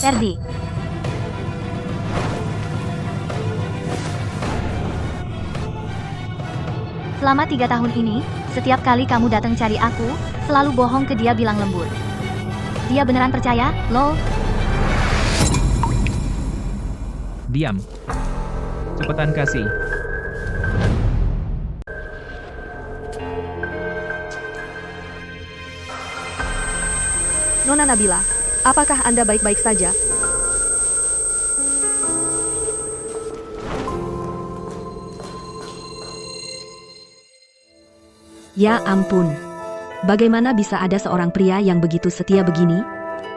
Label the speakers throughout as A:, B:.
A: Ferdi. Selama 3 tahun ini, setiap kali kamu datang cari aku, selalu bohong ke dia bilang lembur. Dia beneran percaya, lol.
B: Diam. Cepetan kasih.
C: Nona Nabila, apakah Anda baik-baik saja?
D: Ya ampun. Bagaimana bisa ada seorang pria yang begitu setia begini?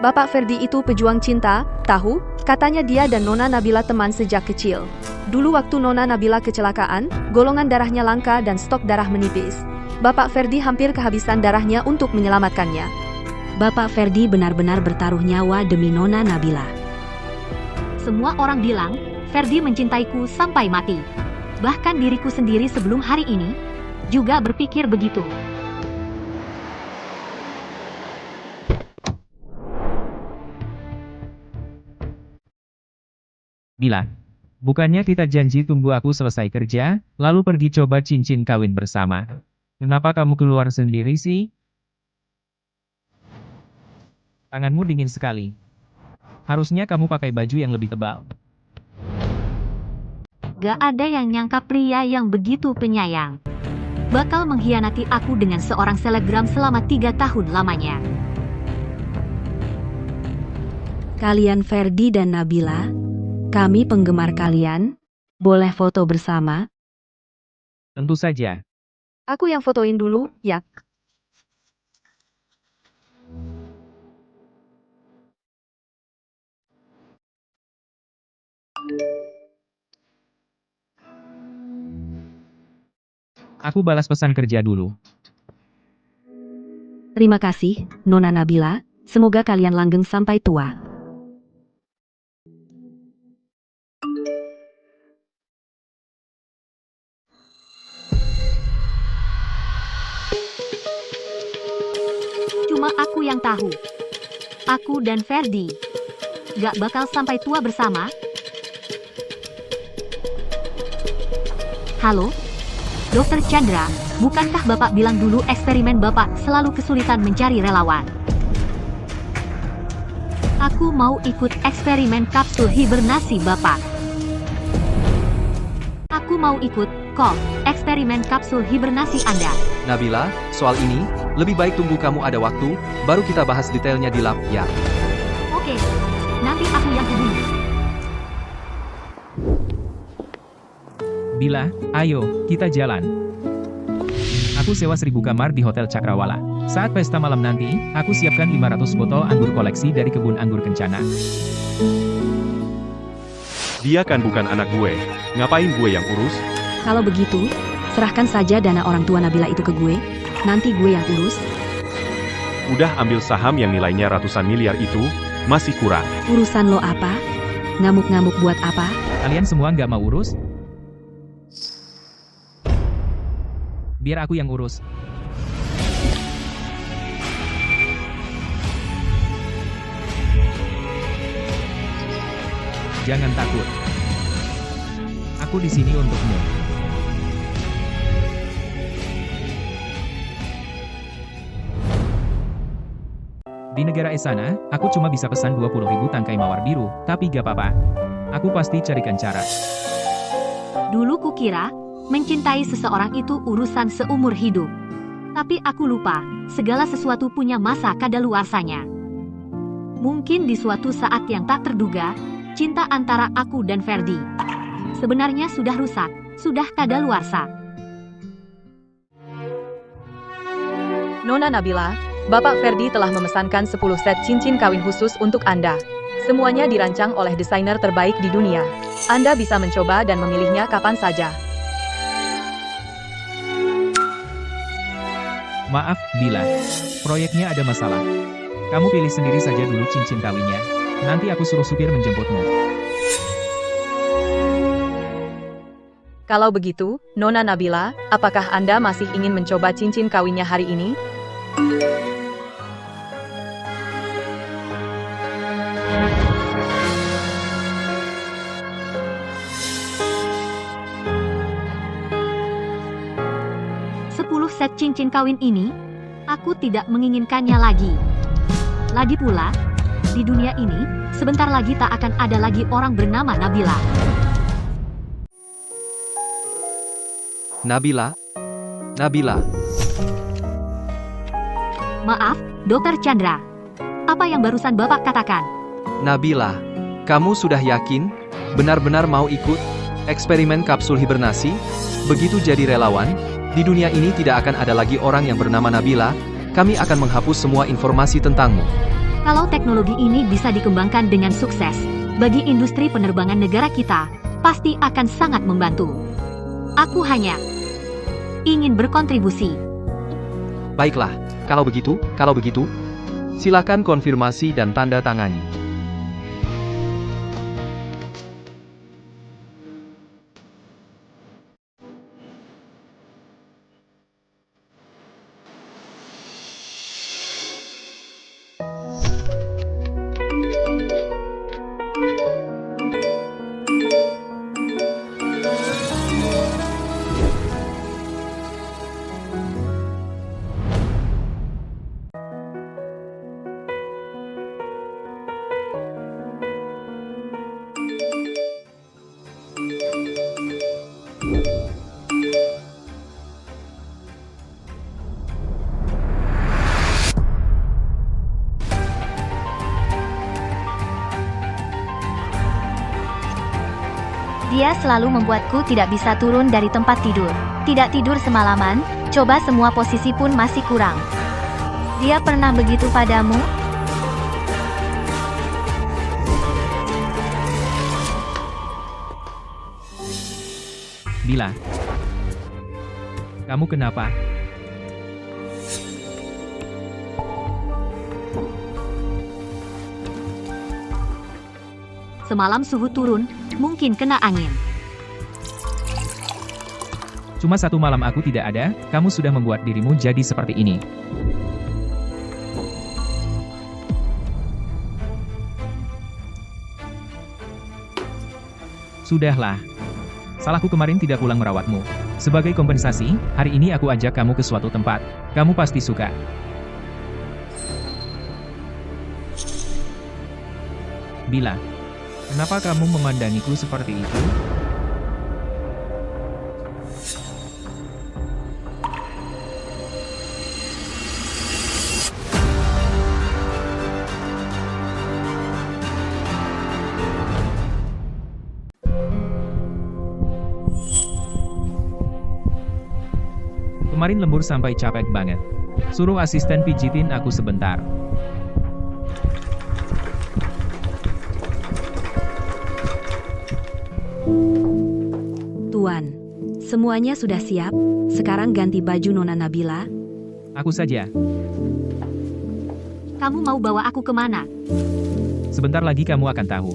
C: Bapak Ferdi itu pejuang cinta, tahu? Katanya dia dan Nona Nabila teman sejak kecil. Dulu waktu Nona Nabila kecelakaan, golongan darahnya langka dan stok darah menipis. Bapak Ferdi hampir kehabisan darahnya untuk menyelamatkannya.
D: Bapak Ferdi benar-benar bertaruh nyawa demi Nona Nabila.
A: Semua orang bilang, Ferdi mencintaiku sampai mati. Bahkan diriku sendiri sebelum hari ini, juga berpikir begitu.
B: Bila, bukannya kita janji tunggu aku selesai kerja, lalu pergi coba cincin kawin bersama. Kenapa kamu keluar sendiri sih? Tanganmu dingin sekali. Harusnya kamu pakai baju yang lebih tebal.
A: Gak ada yang nyangka pria yang begitu penyayang bakal mengkhianati aku dengan seorang selebgram selama 3 tahun lamanya.
D: Kalian Ferdi dan Nabila, kami penggemar kalian, boleh foto bersama?
B: Tentu saja.
C: Aku yang fotoin dulu, ya.
B: Aku balas pesan kerja dulu.
D: Terima kasih, Nona Nabila. Semoga kalian langgeng sampai tua.
A: Cuma aku yang tahu. Aku dan Ferdi gak bakal sampai tua bersama. Halo? Dokter Chandra, bukankah Bapak bilang dulu eksperimen Bapak selalu kesulitan mencari relawan? Aku mau ikut eksperimen kapsul hibernasi Bapak. Aku mau ikut, kok, eksperimen kapsul hibernasi Anda.
E: Nabila, soal ini, lebih baik tunggu kamu ada waktu, baru kita bahas detailnya di lab, ya.
A: Oke, nanti aku yang hubungi.
B: Bila, ayo, kita jalan. Aku sewa 1000 kamar di Hotel Cakrawala. Saat pesta malam nanti, aku siapkan 500 botol anggur koleksi dari kebun anggur Kencana.
F: Dia kan bukan anak gue. Ngapain gue yang urus?
D: Kalau begitu, serahkan saja dana orang tua Nabila itu ke gue. Nanti gue yang urus.
F: Udah ambil saham yang nilainya ratusan miliar itu, masih kurang.
D: Urusan lo apa? Ngamuk-ngamuk buat apa?
B: Kalian semua nggak mau urus? Biar aku yang urus. Jangan takut. Aku di sini untukmu. Di negara Esana, aku cuma bisa pesan 20.000 tangkai mawar biru, tapi gak apa-apa. Aku pasti carikan cara.
A: Dulu kukira, mencintai seseorang itu urusan seumur hidup. Tapi aku lupa, segala sesuatu punya masa kadaluarsanya. Mungkin di suatu saat yang tak terduga, cinta antara aku dan Ferdi sebenarnya sudah rusak, sudah kadaluarsa.
C: Nona Nabila, Bapak Ferdi telah memesankan 10 set cincin kawin khusus untuk Anda. Semuanya dirancang oleh desainer terbaik di dunia. Anda bisa mencoba dan memilihnya kapan saja.
B: Maaf, Bila. Proyeknya ada masalah. Kamu pilih sendiri saja dulu cincin kawinnya. Nanti aku suruh supir menjemputmu.
C: Kalau begitu, Nona Nabila, apakah Anda masih ingin mencoba cincin kawinnya hari ini?
A: Cincin kawin ini, aku tidak menginginkannya lagi. Lagi pula, di dunia ini, sebentar lagi tak akan ada lagi orang bernama Nabila.
E: Nabila? Nabila?
A: Maaf, Dokter Chandra. Apa yang barusan Bapak katakan?
E: Nabila, kamu sudah yakin? Benar-benar mau ikut eksperimen kapsul hibernasi? Begitu jadi relawan, di dunia ini tidak akan ada lagi orang yang bernama Nabila. Kami akan menghapus semua informasi tentangmu.
A: Kalau teknologi ini bisa dikembangkan dengan sukses, bagi industri penerbangan negara kita, pasti akan sangat membantu. Aku hanya ingin berkontribusi.
E: Baiklah, kalau begitu, silakan konfirmasi dan tanda tangani.
G: Dia selalu membuatku tidak bisa turun dari tempat tidur. Tidak tidur semalaman, coba semua posisi pun masih kurang. Dia pernah begitu padamu?
B: Bila. Kamu kenapa?
A: Semalam suhu turun, mungkin kena angin.
B: Cuma satu malam aku tidak ada, kamu sudah membuat dirimu jadi seperti ini. Sudahlah. Salahku kemarin tidak pulang merawatmu. Sebagai kompensasi, hari ini aku ajak kamu ke suatu tempat. Kamu pasti suka. Bila. Kenapa kamu memandangiku seperti itu? Kemarin lembur sampai capek banget. Suruh asisten pijitin aku sebentar.
D: Tuan, semuanya sudah siap. Sekarang ganti baju Nona Nabila.
B: Aku saja.
A: Kamu mau bawa aku kemana?
B: Sebentar lagi kamu akan tahu.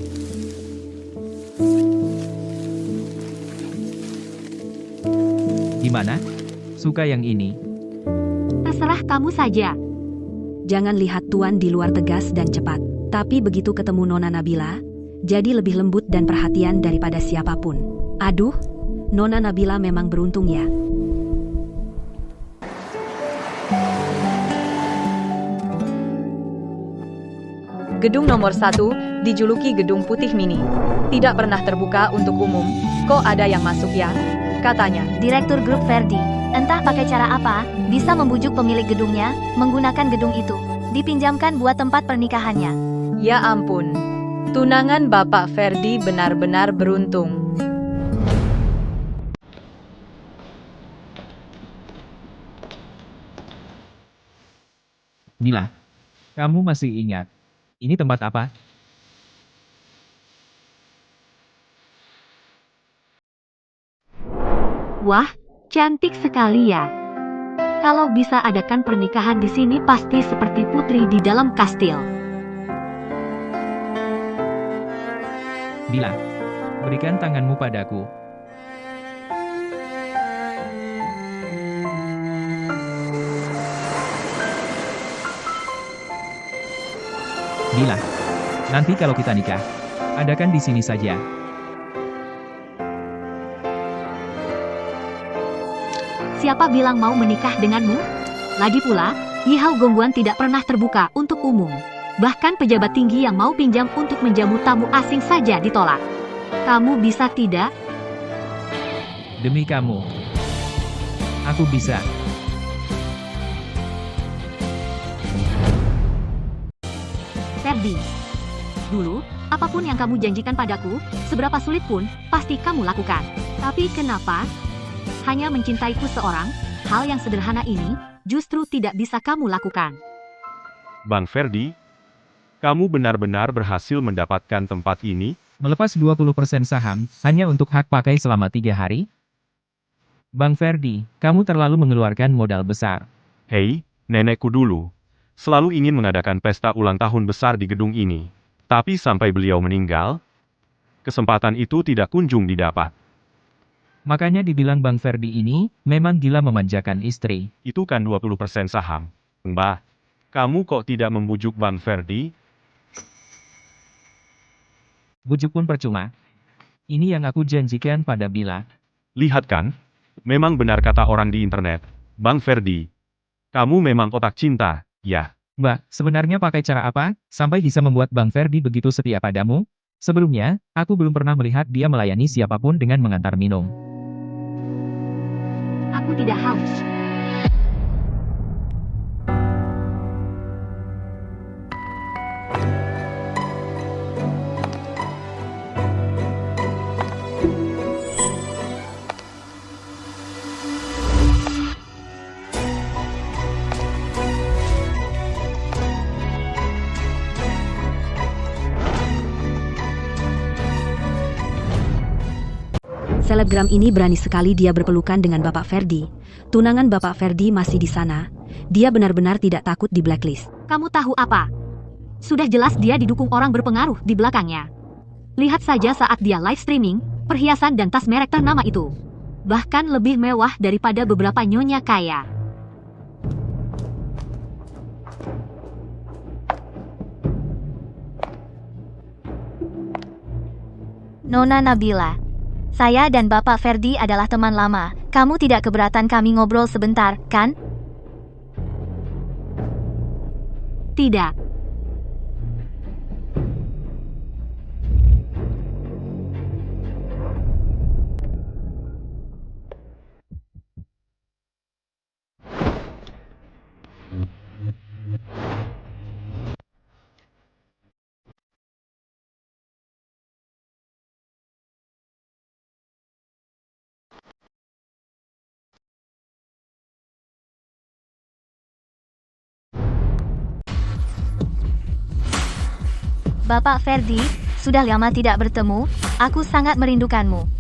B: Gimana? Suka yang ini?
A: Terserah kamu saja.
D: Jangan lihat Tuan di luar tegas dan cepat. Tapi begitu ketemu Nona Nabila, jadi lebih lembut dan perhatian daripada siapapun. Aduh, Nona Nabila memang beruntung ya.
H: Gedung nomor 1, dijuluki Gedung Putih Mini. Tidak pernah terbuka untuk umum. Kok ada yang masuk ya? Katanya.
G: Direktur Grup Verdi, entah pakai cara apa, bisa membujuk pemilik gedungnya, menggunakan gedung itu. Dipinjamkan buat tempat pernikahannya.
H: Ya ampun. Tunangan Bapak Verdi benar-benar beruntung.
B: Bila. Kamu masih ingat? Ini tempat apa?
A: Wah, cantik sekali ya. Kalau bisa adakan pernikahan di sini pasti seperti putri di dalam kastil.
B: Bila. Berikan tanganmu padaku. Bila. Nanti kalau kita nikah, adakan di sini saja.
A: Siapa bilang mau menikah denganmu? Lagi pula, Yihao Gongguan tidak pernah terbuka untuk umum. Bahkan pejabat tinggi yang mau pinjam untuk menjamu tamu asing saja ditolak. Kamu bisa tidak?
B: Demi kamu. Aku bisa.
A: Ferdi. Dulu, apapun yang kamu janjikan padaku, seberapa sulit pun, pasti kamu lakukan. Tapi kenapa? Hanya mencintaiku seorang, hal yang sederhana ini, justru tidak bisa kamu lakukan.
F: Bang Ferdi, kamu benar-benar berhasil mendapatkan tempat ini?
B: Melepas 20% saham, hanya untuk hak pakai selama 3 hari? Bang Ferdi, kamu terlalu mengeluarkan modal besar.
F: Hei, nenekku dulu. Selalu ingin mengadakan pesta ulang tahun besar di gedung ini. Tapi sampai beliau meninggal, kesempatan itu tidak kunjung didapat.
B: Makanya dibilang Bang Ferdi ini, memang gila memanjakan istri.
F: Itu kan 20% saham. Mbah, kamu kok tidak membujuk Bang Ferdi?
B: Bujuk pun percuma. Ini yang aku janjikan pada Bila.
F: Lihat kan? Memang benar kata orang di internet. Bang Ferdi, kamu memang otak cinta, ya.
B: Mbak, sebenarnya pakai cara apa, sampai bisa membuat Bang Ferdi begitu setia padamu? Sebelumnya, aku belum pernah melihat dia melayani siapapun dengan mengantar minum.
A: Aku tidak haus.
D: Selebgram ini berani sekali dia berpelukan dengan Bapak Ferdi. Tunangan Bapak Ferdi masih di sana. Dia benar-benar tidak takut di blacklist.
A: Kamu tahu apa? Sudah jelas dia didukung orang berpengaruh di belakangnya. Lihat saja saat dia live streaming, perhiasan dan tas merek ternama itu. Bahkan lebih mewah daripada beberapa nyonya kaya.
G: Nona Nabila. Saya dan Bapak Ferdi adalah teman lama. Kamu tidak keberatan kami ngobrol sebentar, kan?
A: Tidak.
G: Bapak Ferdi, sudah lama tidak bertemu, aku sangat merindukanmu.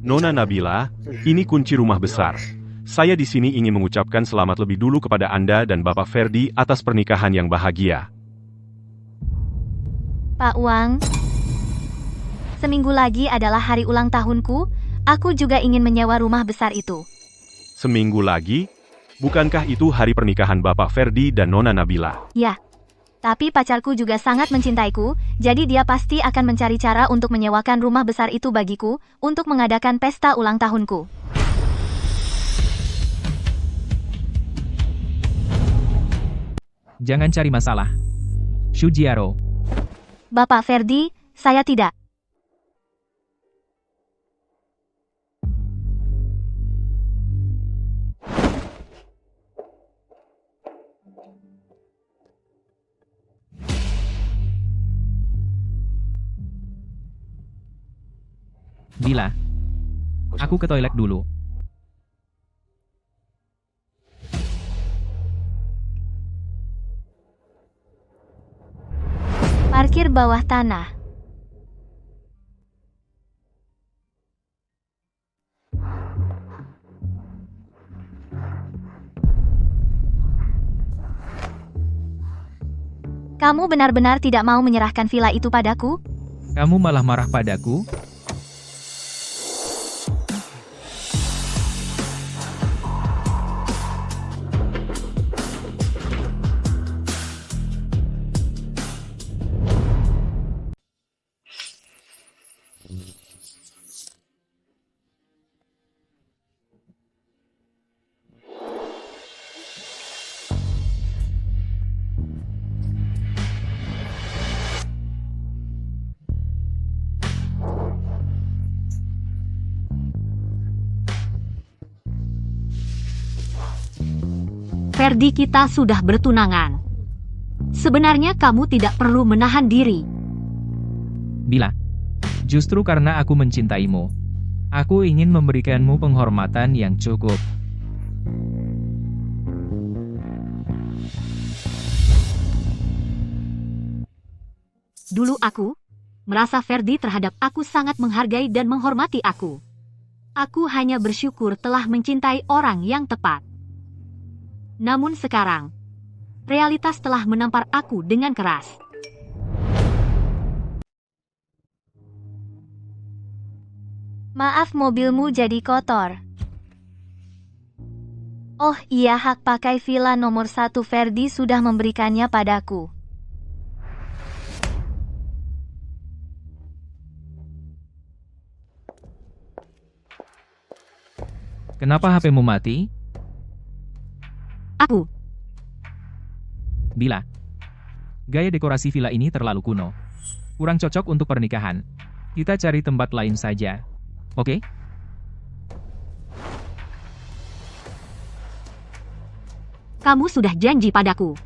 F: Nona Nabila, ini kunci rumah besar. Saya di sini ingin mengucapkan selamat lebih dulu kepada Anda dan Bapak Ferdi atas pernikahan yang bahagia.
G: Pak Wang, seminggu lagi adalah hari ulang tahunku. Aku juga ingin menyewa rumah besar itu.
F: Seminggu lagi? Bukankah itu hari pernikahan Bapak Ferdi dan Nona Nabila?
G: Ya, tapi pacarku juga sangat mencintaiku, jadi dia pasti akan mencari cara untuk menyewakan rumah besar itu bagiku, untuk mengadakan pesta ulang tahunku.
B: Jangan cari masalah. Shujiaro.
G: Bapak Ferdi, saya tidak.
B: Bila. Aku ke toilet dulu.
G: Parkir bawah tanah. Kamu benar-benar tidak mau menyerahkan villa itu padaku?
B: Kamu malah marah padaku?
A: Ferdi, kita sudah bertunangan. Sebenarnya kamu tidak perlu menahan diri.
B: Bila, justru karena aku mencintaimu, aku ingin memberikanmu penghormatan yang cukup.
A: Dulu aku merasa Ferdi terhadap aku sangat menghargai dan menghormati aku. Aku hanya bersyukur telah mencintai orang yang tepat. Namun sekarang, realitas telah menampar aku dengan keras.
G: Maaf, mobilmu jadi kotor. Oh iya, hak pakai villa nomor 1 Ferdi sudah memberikannya padaku.
B: Kenapa HP-mu mati?
A: Aku
B: Bila, gaya dekorasi villa ini terlalu kuno. Kurang cocok untuk pernikahan. Kita cari tempat lain saja. Oke?
A: Kamu sudah janji padaku.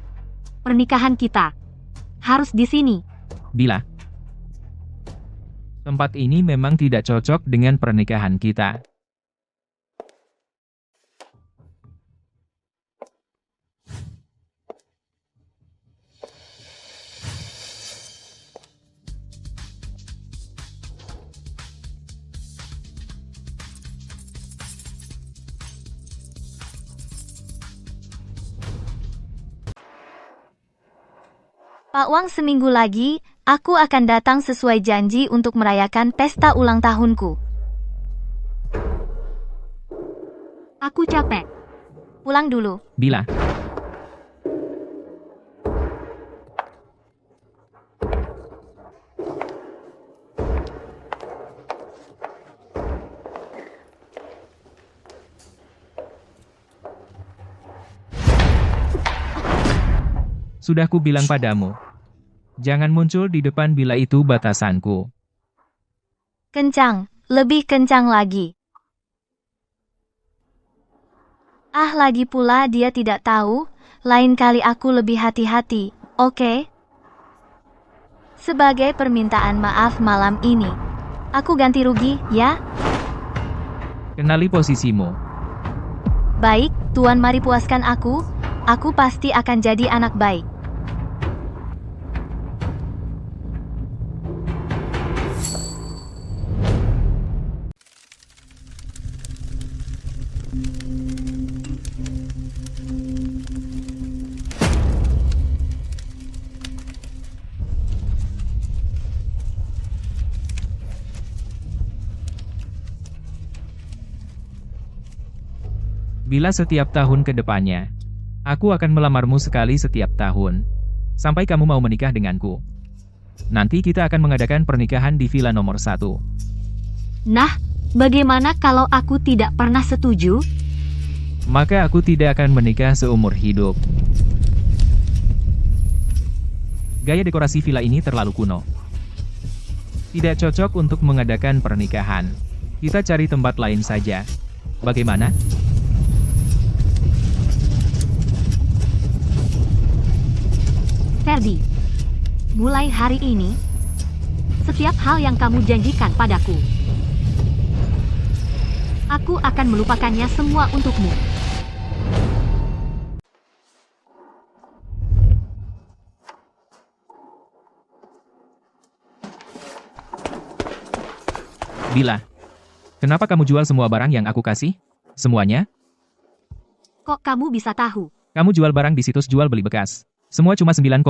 A: Pernikahan kita harus di sini.
B: Bila, tempat ini memang tidak cocok dengan pernikahan kita.
G: Pak Wang, seminggu lagi, aku akan datang sesuai janji untuk merayakan pesta ulang tahunku.
A: Aku capek.
G: Pulang dulu.
B: Bila, sudah ku bilang padamu, jangan muncul di depan bila itu batasanku.
G: Kencang, lebih kencang lagi. Ah, lagi pula dia tidak tahu, lain kali aku lebih hati-hati, oke? Sebagai permintaan maaf malam ini, aku ganti rugi, ya?
B: Kenali posisimu.
G: Baik, Tuan, mari puaskan aku pasti akan jadi anak baik.
B: Bila setiap tahun ke depannya, aku akan melamarmu sekali setiap tahun. Sampai kamu mau menikah denganku. Nanti kita akan mengadakan pernikahan di villa nomor 1.
A: Nah, bagaimana kalau aku tidak pernah setuju?
B: Maka aku tidak akan menikah seumur hidup. Gaya dekorasi villa ini terlalu kuno. Tidak cocok untuk mengadakan pernikahan. Kita cari tempat lain saja. Bagaimana?
A: Ferdi, mulai hari ini, setiap hal yang kamu janjikan padaku, aku akan melupakannya semua untukmu.
B: Bila, kenapa kamu jual semua barang yang aku kasih? Semuanya?
A: Kok kamu bisa tahu?
B: Kamu jual barang di situs jual beli bekas. Semua cuma 9,9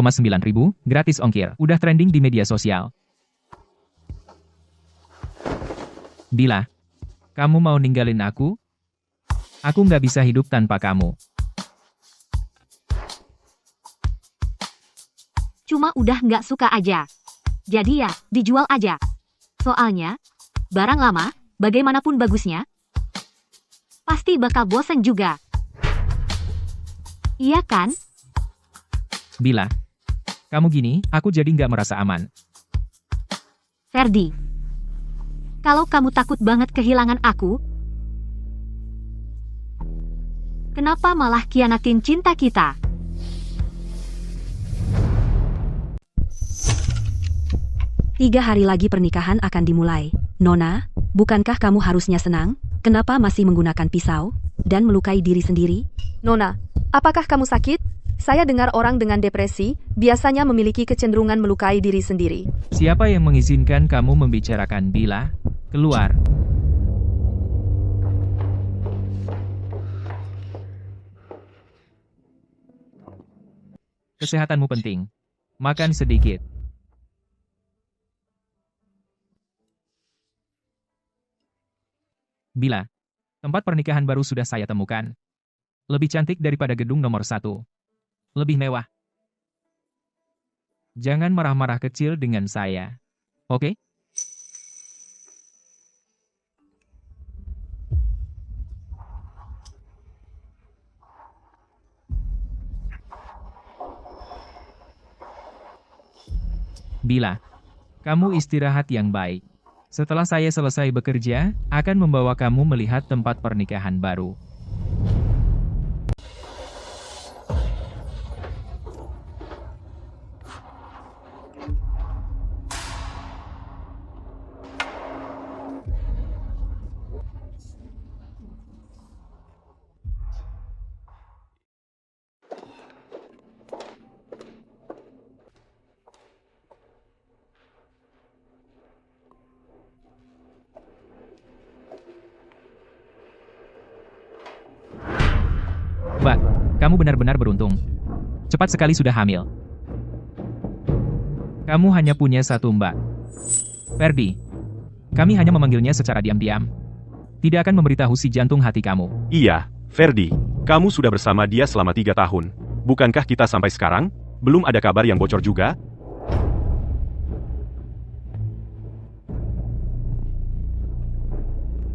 B: ribu, gratis ongkir. Udah trending di media sosial. Bila, kamu mau ninggalin aku nggak bisa hidup tanpa kamu.
A: Cuma udah nggak suka aja. Jadi ya, dijual aja. Soalnya, barang lama, bagaimanapun bagusnya, pasti bakal bosan juga. Iya kan?
B: Bila, kamu gini, aku jadi nggak merasa aman.
A: Ferdi, kalau kamu takut banget kehilangan aku, Kenapa malah khianatin cinta kita?
D: Tiga hari lagi pernikahan akan dimulai. Nona, bukankah kamu harusnya senang? Kenapa masih menggunakan pisau dan melukai diri sendiri?
C: Nona, apakah kamu sakit? Saya dengar orang dengan depresi biasanya memiliki kecenderungan melukai diri sendiri.
B: Siapa yang mengizinkan kamu membicarakan Bila? Keluar. Kesehatanmu penting. Makan sedikit. Bila, tempat pernikahan baru sudah saya temukan. Lebih cantik daripada gedung nomor 1. Lebih mewah. Jangan marah-marah kecil dengan saya. Oke? Bila, kamu istirahat yang baik. Setelah saya selesai bekerja, akan membawa kamu melihat tempat pernikahan baru. Mbak, kamu benar-benar beruntung. Cepat sekali sudah hamil. Kamu hanya punya satu mbak. Ferdi. Kami hanya memanggilnya secara diam-diam. Tidak akan memberitahu si jantung hati kamu.
F: Iya, Ferdi. Kamu sudah bersama dia selama 3 tahun. Bukankah kita sampai sekarang? Belum ada kabar yang bocor juga?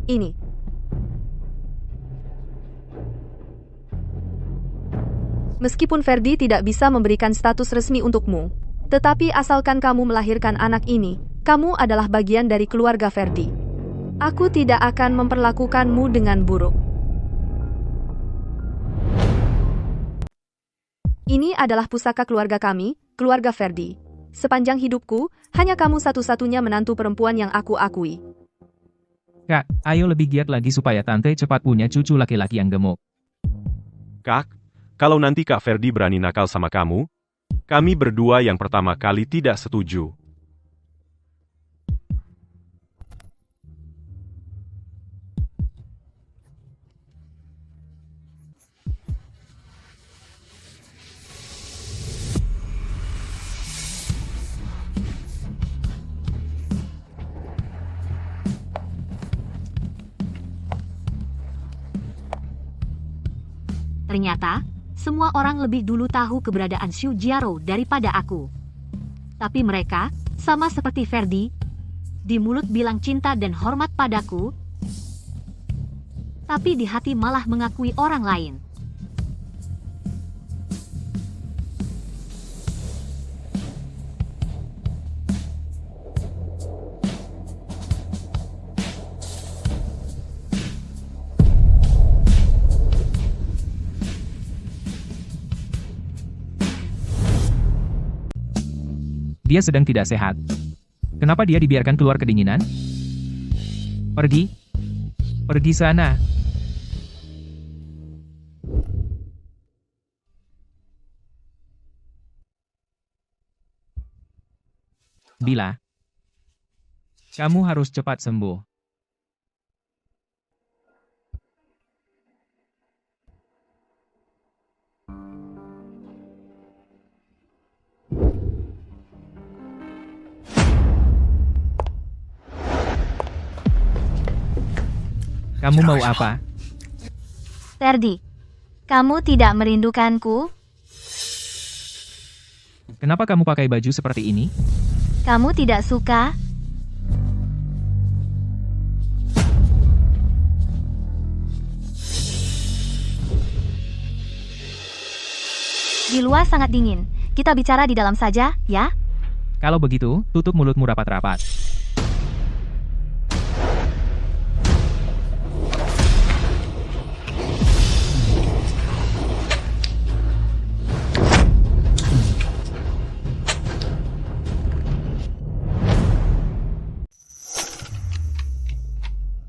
C: Ini. Meskipun Ferdi tidak bisa memberikan status resmi untukmu, tetapi asalkan kamu melahirkan anak ini, kamu adalah bagian dari keluarga Ferdi. Aku tidak akan memperlakukanmu dengan buruk. Ini adalah pusaka keluarga kami, keluarga Ferdi. Sepanjang hidupku, hanya kamu satu-satunya menantu perempuan yang aku akui.
B: Kak, ayo lebih giat lagi supaya tante cepat punya cucu laki-laki yang gemuk.
F: Kak, kalau nanti Kak Ferdi berani nakal sama kamu, kami berdua yang pertama kali tidak setuju.
A: Ternyata, semua orang lebih dulu tahu keberadaan Xu Jiaro daripada aku. Tapi mereka, sama seperti Ferdi, di mulut bilang cinta dan hormat padaku, tapi di hati malah mengakui orang lain.
B: Dia sedang tidak sehat. Kenapa dia dibiarkan keluar kedinginan? Pergi. Pergi sana. Bila. Kamu harus cepat sembuh. Kamu mau apa?
G: Ferdi, kamu tidak merindukanku?
B: Kenapa kamu pakai baju seperti ini?
G: Kamu tidak suka? Di luar sangat dingin. Kita bicara di dalam saja, ya?
B: Kalau begitu, tutup mulutmu rapat-rapat.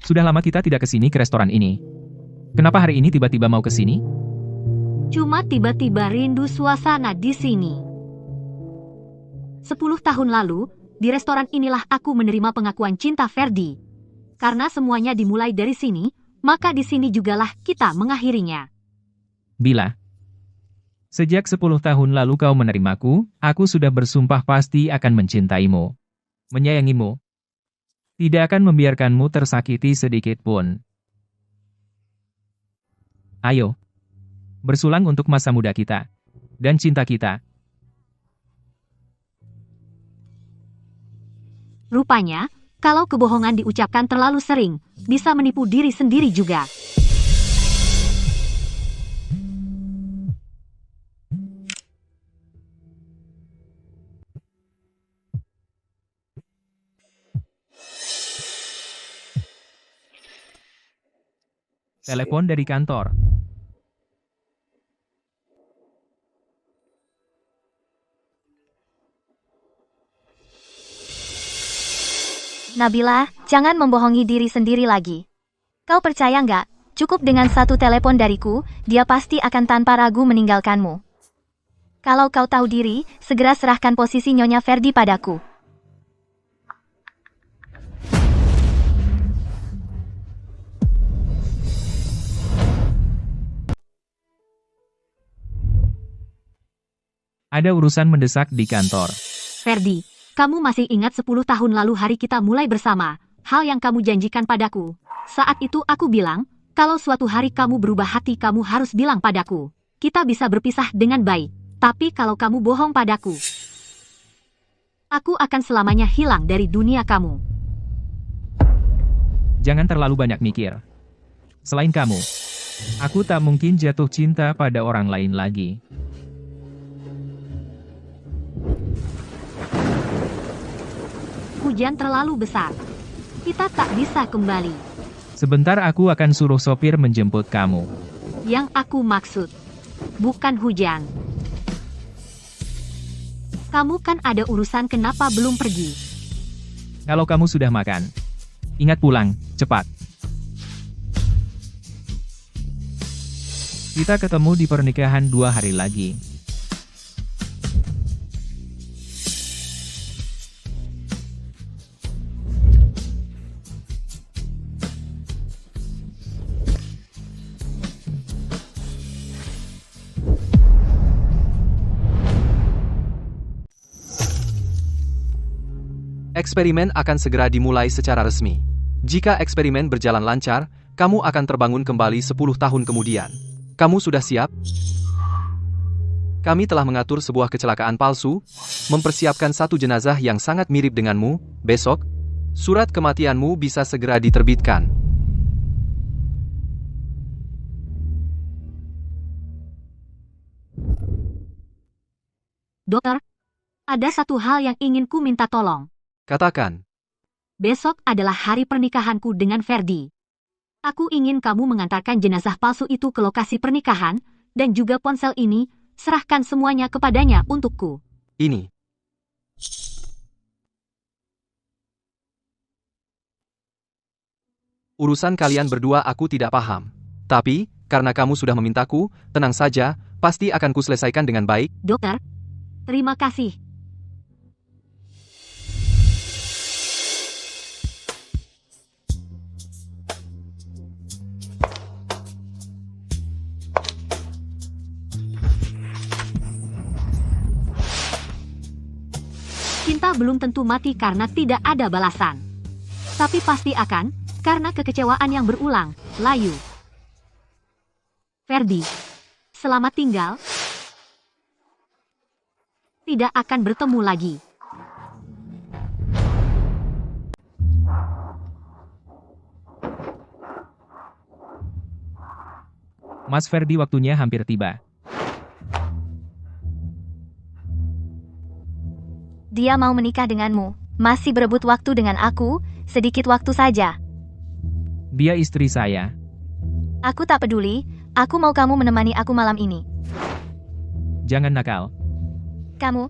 B: Sudah lama kita tidak kesini ke restoran ini. Kenapa hari ini tiba-tiba mau kesini?
A: Cuma tiba-tiba rindu suasana di sini. 10 tahun lalu, di restoran inilah aku menerima pengakuan cinta Ferdi. Karena semuanya dimulai dari sini, maka di sini jugalah kita mengakhirinya.
B: Bila. Sejak 10 tahun lalu kau menerimaku, aku sudah bersumpah pasti akan mencintaimu. Menyayangimu. Tidak akan membiarkanmu tersakiti sedikit pun. Ayo. Bersulang untuk masa muda kita. Dan cinta kita.
A: Rupanya, kalau kebohongan diucapkan terlalu sering, bisa menipu diri sendiri juga.
B: Telepon dari kantor.
G: Nabila, jangan membohongi diri sendiri lagi. Kau percaya nggak? Cukup dengan satu telepon dariku, dia pasti akan tanpa ragu meninggalkanmu. Kalau kau tahu diri, segera serahkan posisi Nyonya Ferdi padaku.
B: Ada urusan mendesak di kantor.
A: Ferdi, kamu masih ingat 10 tahun lalu hari kita mulai bersama, hal yang kamu janjikan padaku. Saat itu aku bilang, kalau suatu hari kamu berubah hati kamu harus bilang padaku. Kita bisa berpisah dengan baik, tapi kalau kamu bohong padaku, aku akan selamanya hilang dari dunia kamu.
B: Jangan terlalu banyak mikir. Selain kamu, aku tak mungkin jatuh cinta pada orang lain lagi.
A: Hujan terlalu besar. Kita tak bisa kembali.
B: Sebentar aku akan suruh sopir menjemput kamu.
A: Yang aku maksud, bukan hujan. Kamu kan ada urusan, kenapa belum pergi?
B: Kalau kamu sudah makan, ingat pulang, cepat. Kita ketemu di pernikahan 2 hari lagi.
E: Eksperimen akan segera dimulai secara resmi. Jika eksperimen berjalan lancar, kamu akan terbangun kembali 10 tahun kemudian. Kamu sudah siap? Kami telah mengatur sebuah kecelakaan palsu, mempersiapkan satu jenazah yang sangat mirip denganmu. Besok, surat kematianmu bisa segera diterbitkan.
A: Dokter, ada satu hal yang ingin ku minta tolong.
E: Katakan.
A: Besok adalah hari pernikahanku dengan Ferdi. Aku ingin kamu mengantarkan jenazah palsu itu ke lokasi pernikahan, dan juga ponsel ini, serahkan semuanya kepadanya untukku.
E: Ini. Urusan kalian berdua aku tidak paham. Tapi, karena kamu sudah memintaku, tenang saja, pasti akan kuselesaikan dengan baik.
A: Dokter, terima kasih. Cinta belum tentu mati karena tidak ada balasan. Tapi pasti akan, karena kekecewaan yang berulang, layu. Ferdi, selamat tinggal. Tidak akan bertemu lagi.
B: Mas Ferdi, waktunya hampir tiba.
G: Dia mau menikah denganmu. Masih berebut waktu dengan aku, sedikit waktu saja.
B: Dia istri saya.
G: Aku tak peduli, aku mau kamu menemani aku malam ini.
B: Jangan nakal.
G: Kamu,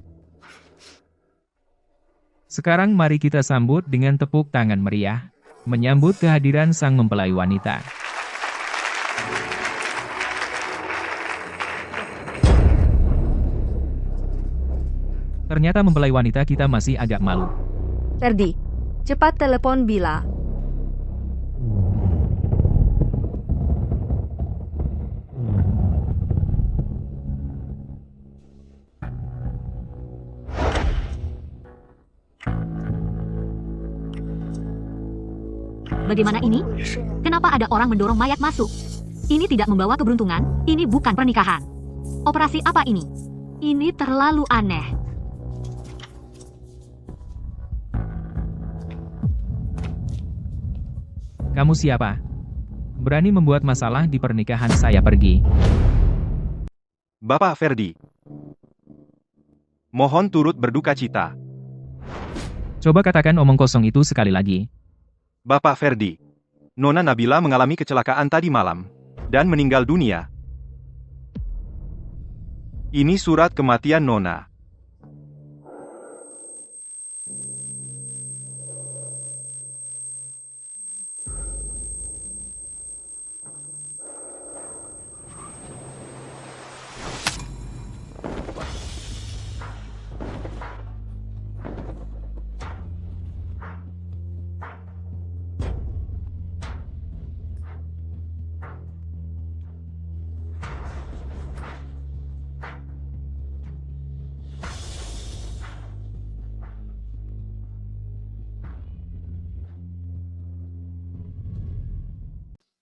B: Sekarang mari kita sambut dengan tepuk tangan meriah. menyambut kehadiran sang mempelai wanita. Ternyata mempelai wanita kita masih agak malu.
C: Ferdi, cepat telepon Bila.
A: Bagaimana ini? Kenapa ada orang mendorong mayat masuk? Ini tidak membawa keberuntungan, ini bukan pernikahan. Operasi apa ini? Ini terlalu aneh.
B: Kamu siapa? Berani membuat masalah di pernikahan saya pergi.
F: Bapak Ferdi. Mohon turut berduka cita.
B: Coba katakan omong kosong itu sekali lagi.
F: Bapak Ferdi. Nona Nabila mengalami kecelakaan tadi malam dan meninggal dunia. Ini surat kematian Nona.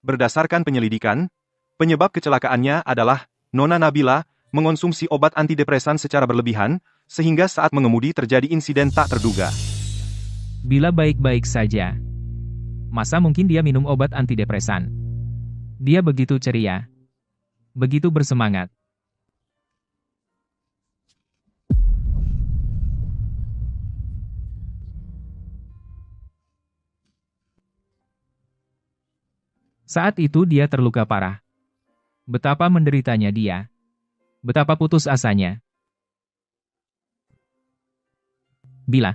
F: Berdasarkan penyelidikan, penyebab kecelakaannya adalah Nona Nabila mengonsumsi obat antidepresan secara berlebihan, sehingga saat mengemudi terjadi insiden tak terduga.
B: Bila baik-baik saja. Masa mungkin dia minum obat antidepresan? Dia begitu ceria. Begitu bersemangat. Saat itu dia terluka parah. Betapa menderitanya dia. Betapa putus asanya. Bila,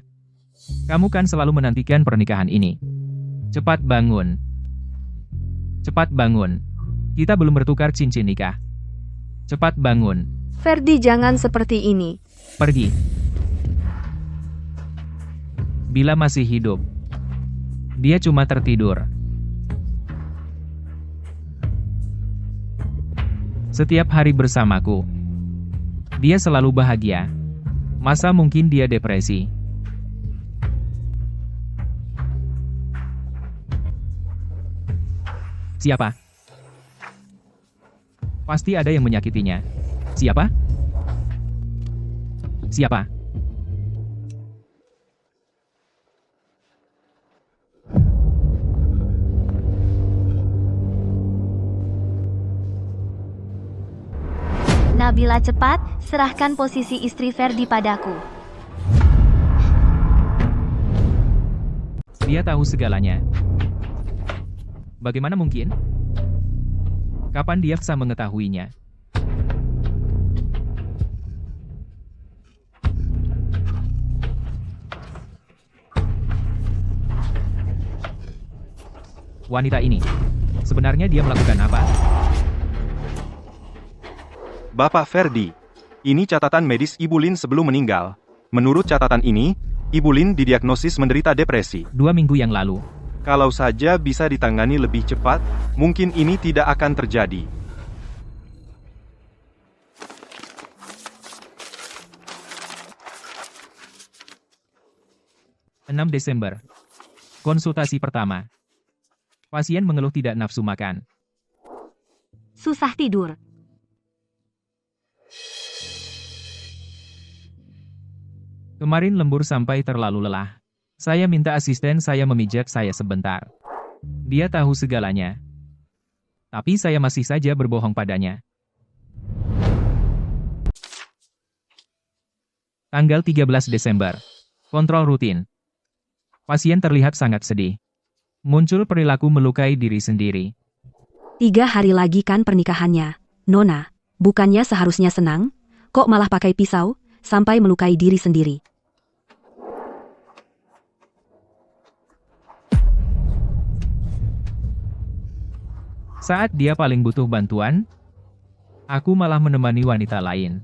B: kamu kan selalu menantikan pernikahan ini. Cepat bangun. Cepat bangun. Kita belum bertukar cincin nikah. Cepat bangun.
C: Ferdi, jangan seperti ini.
B: Pergi. Bila masih hidup. Dia cuma tertidur. Setiap hari bersamaku. Dia selalu bahagia. Masa mungkin dia depresi? Siapa? Pasti ada yang menyakitinya. Siapa? Siapa?
G: Nabila, cepat, serahkan posisi istri Ferdi padaku.
B: Dia tahu segalanya. Bagaimana mungkin? Kapan dia bisa mengetahuinya? Wanita ini, sebenarnya dia melakukan apa?
F: Bapak Ferdi, ini catatan medis Ibu Lin sebelum meninggal. Menurut catatan ini, Ibu Lin didiagnosis menderita depresi.
B: 2 minggu yang lalu.
F: Kalau saja bisa ditangani lebih cepat, mungkin ini tidak akan terjadi.
B: (6 Desember). Konsultasi pertama. Pasien mengeluh tidak nafsu makan.
A: Susah tidur.
B: Kemarin lembur sampai terlalu lelah. Saya minta asisten saya memijat saya sebentar. Dia tahu segalanya. Tapi saya masih saja berbohong padanya. Tanggal 13 Desember. Kontrol rutin. Pasien terlihat sangat sedih. Muncul perilaku melukai diri sendiri.
D: 3 hari lagi kan pernikahannya. Nona, bukannya seharusnya senang? Kok malah pakai pisau, sampai melukai diri sendiri?
B: Saat dia paling butuh bantuan, aku malah menemani wanita lain.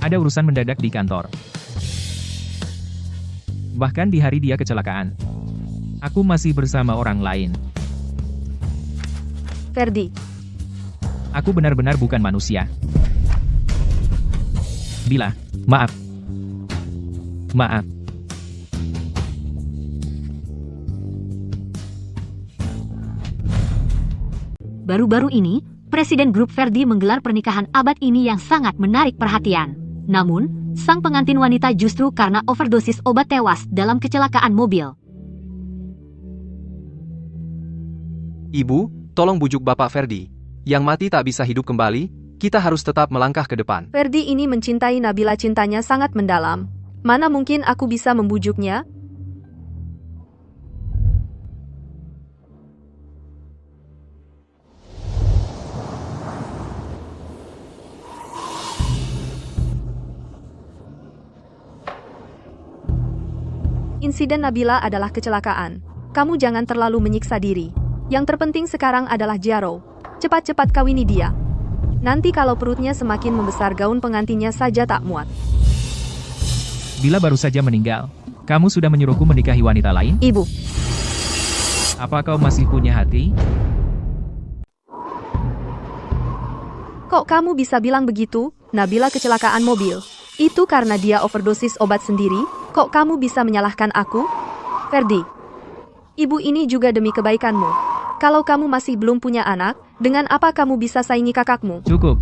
B: Ada urusan mendadak di kantor. Bahkan di hari dia kecelakaan, aku masih bersama orang lain.
C: Ferdi,
B: Aku benar-benar bukan manusia. Bila, maaf. Maaf.
A: Baru-baru ini, Presiden Grup Ferdi menggelar pernikahan abad ini yang sangat menarik perhatian. Namun, sang pengantin wanita justru karena overdosis obat tewas dalam kecelakaan mobil.
E: Ibu, tolong bujuk Bapak Ferdi. Yang mati tak bisa hidup kembali, kita harus tetap melangkah ke depan.
C: Ferdi ini mencintai Nabila, cintanya sangat mendalam. Mana mungkin aku bisa membujuknya? Insiden Nabila adalah kecelakaan. Kamu jangan terlalu menyiksa diri. Yang terpenting sekarang adalah Jaro. Cepat-cepat kawini dia. Nanti kalau perutnya semakin membesar, gaun pengantinnya saja tak muat.
B: Bila baru saja meninggal, kamu sudah menyuruhku menikahi wanita lain?
C: Ibu,
B: Apa kau masih punya hati?
C: kok kamu bisa bilang begitu? Nabila kecelakaan mobil. Itu karena dia overdosis obat sendiri. Kok kamu bisa menyalahkan aku? Ferdi, ibu ini juga demi kebaikanmu. Kalau kamu masih belum punya anak, dengan apa kamu bisa saingi kakakmu?
B: Cukup.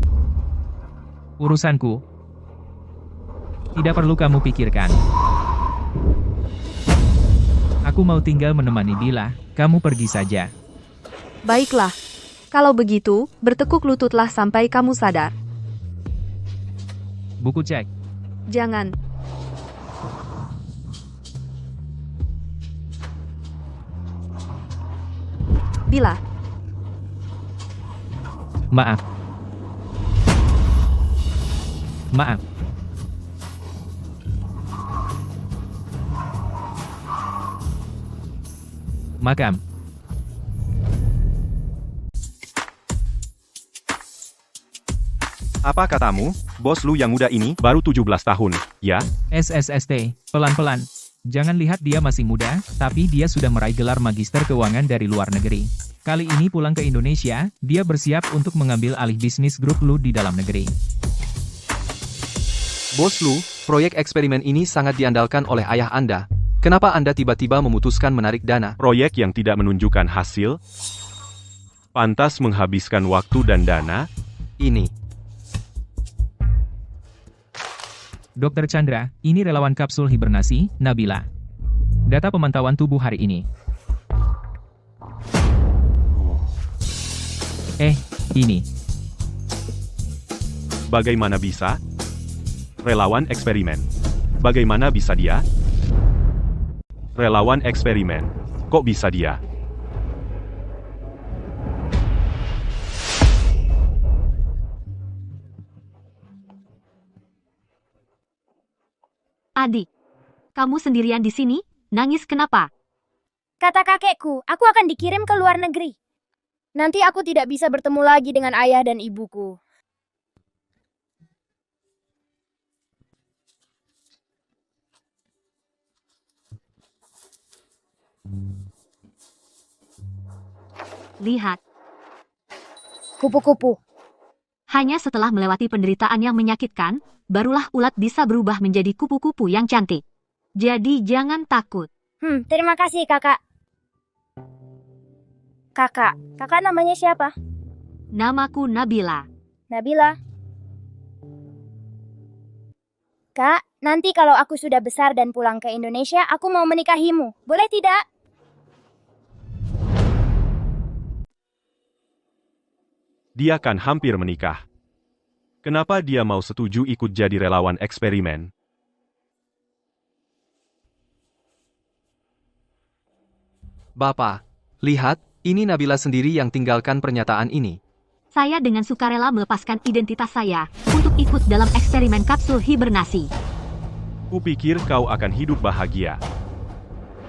B: Urusanku. Tidak perlu kamu pikirkan. Aku mau tinggal menemani Bila, kamu pergi saja.
C: Baiklah. Kalau begitu, bertekuk lututlah sampai kamu sadar.
B: Buku cek.
C: Jangan. Bila,
B: Maaf. Maaf. Makam.
F: Apa katamu, bos lu yang muda ini baru 17 tahun, ya?
B: SSST, pelan-pelan. Jangan lihat dia masih muda, tapi dia sudah meraih gelar magister keuangan dari luar negeri. Kali ini pulang ke Indonesia, dia bersiap untuk mengambil alih bisnis grup lu di dalam negeri.
E: Bos Lu, proyek eksperimen ini sangat diandalkan oleh ayah Anda. Kenapa Anda tiba-tiba memutuskan menarik dana?
F: Proyek yang tidak menunjukkan hasil, pantas menghabiskan waktu dan dana.
E: Ini.
B: Dr. Chandra, ini relawan kapsul hibernasi, Nabila. Data pemantauan tubuh hari ini. Ini.
F: Bagaimana bisa? Relawan eksperimen. Bagaimana bisa dia? Relawan eksperimen. Kok bisa dia?
A: Adik, kamu sendirian di sini? Nangis kenapa?
I: Kata kakekku, aku akan dikirim ke luar negeri. Nanti aku tidak bisa bertemu lagi dengan ayah dan ibuku.
A: Lihat,
I: Kupu-kupu.
A: hanya setelah melewati penderitaan yang menyakitkan, barulah ulat bisa berubah menjadi kupu-kupu yang cantik. Jadi jangan takut.
I: Terima kasih kakak. Kakak namanya siapa?
A: Namaku Nabila.
I: Nabila. Kak, nanti kalau aku sudah besar dan pulang ke Indonesia, aku mau menikahimu. Boleh tidak?
F: Dia kan hampir menikah. Kenapa dia mau setuju ikut jadi relawan eksperimen?
E: Bapak, lihat, ini Nabila sendiri yang tinggalkan pernyataan ini.
A: Saya dengan sukarela melepaskan identitas saya untuk ikut dalam eksperimen kapsul hibernasi.
F: Kupikir kau akan hidup bahagia.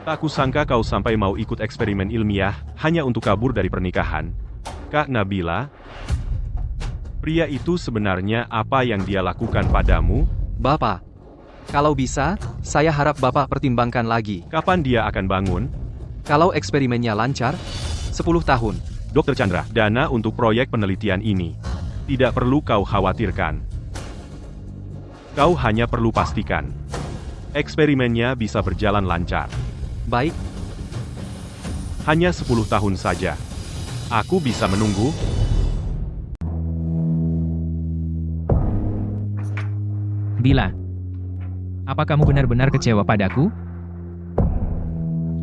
F: Tak kusangka kau sampai mau ikut eksperimen ilmiah hanya untuk kabur dari pernikahan. Kak Nabila, pria itu sebenarnya apa yang dia lakukan padamu?
E: Bapak, kalau bisa, saya harap Bapak pertimbangkan lagi.
F: Kapan dia akan bangun?
E: Kalau eksperimennya lancar, 10 tahun.
F: Dr. Chandra, dana untuk proyek penelitian ini tidak perlu kau khawatirkan. Kau hanya perlu pastikan eksperimennya bisa berjalan lancar.
E: Baik,
F: Hanya 10 tahun saja. Aku bisa menunggu.
B: Bila, apa kamu benar-benar kecewa padaku?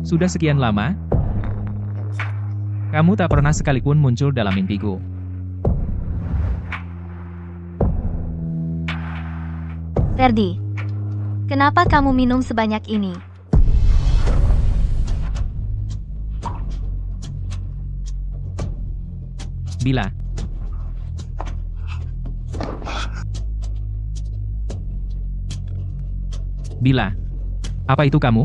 B: Sudah sekian lama, kamu tak pernah sekalipun muncul dalam mimpiku.
G: Ferdi, kenapa kamu minum sebanyak ini?
B: Bila, apa itu kamu?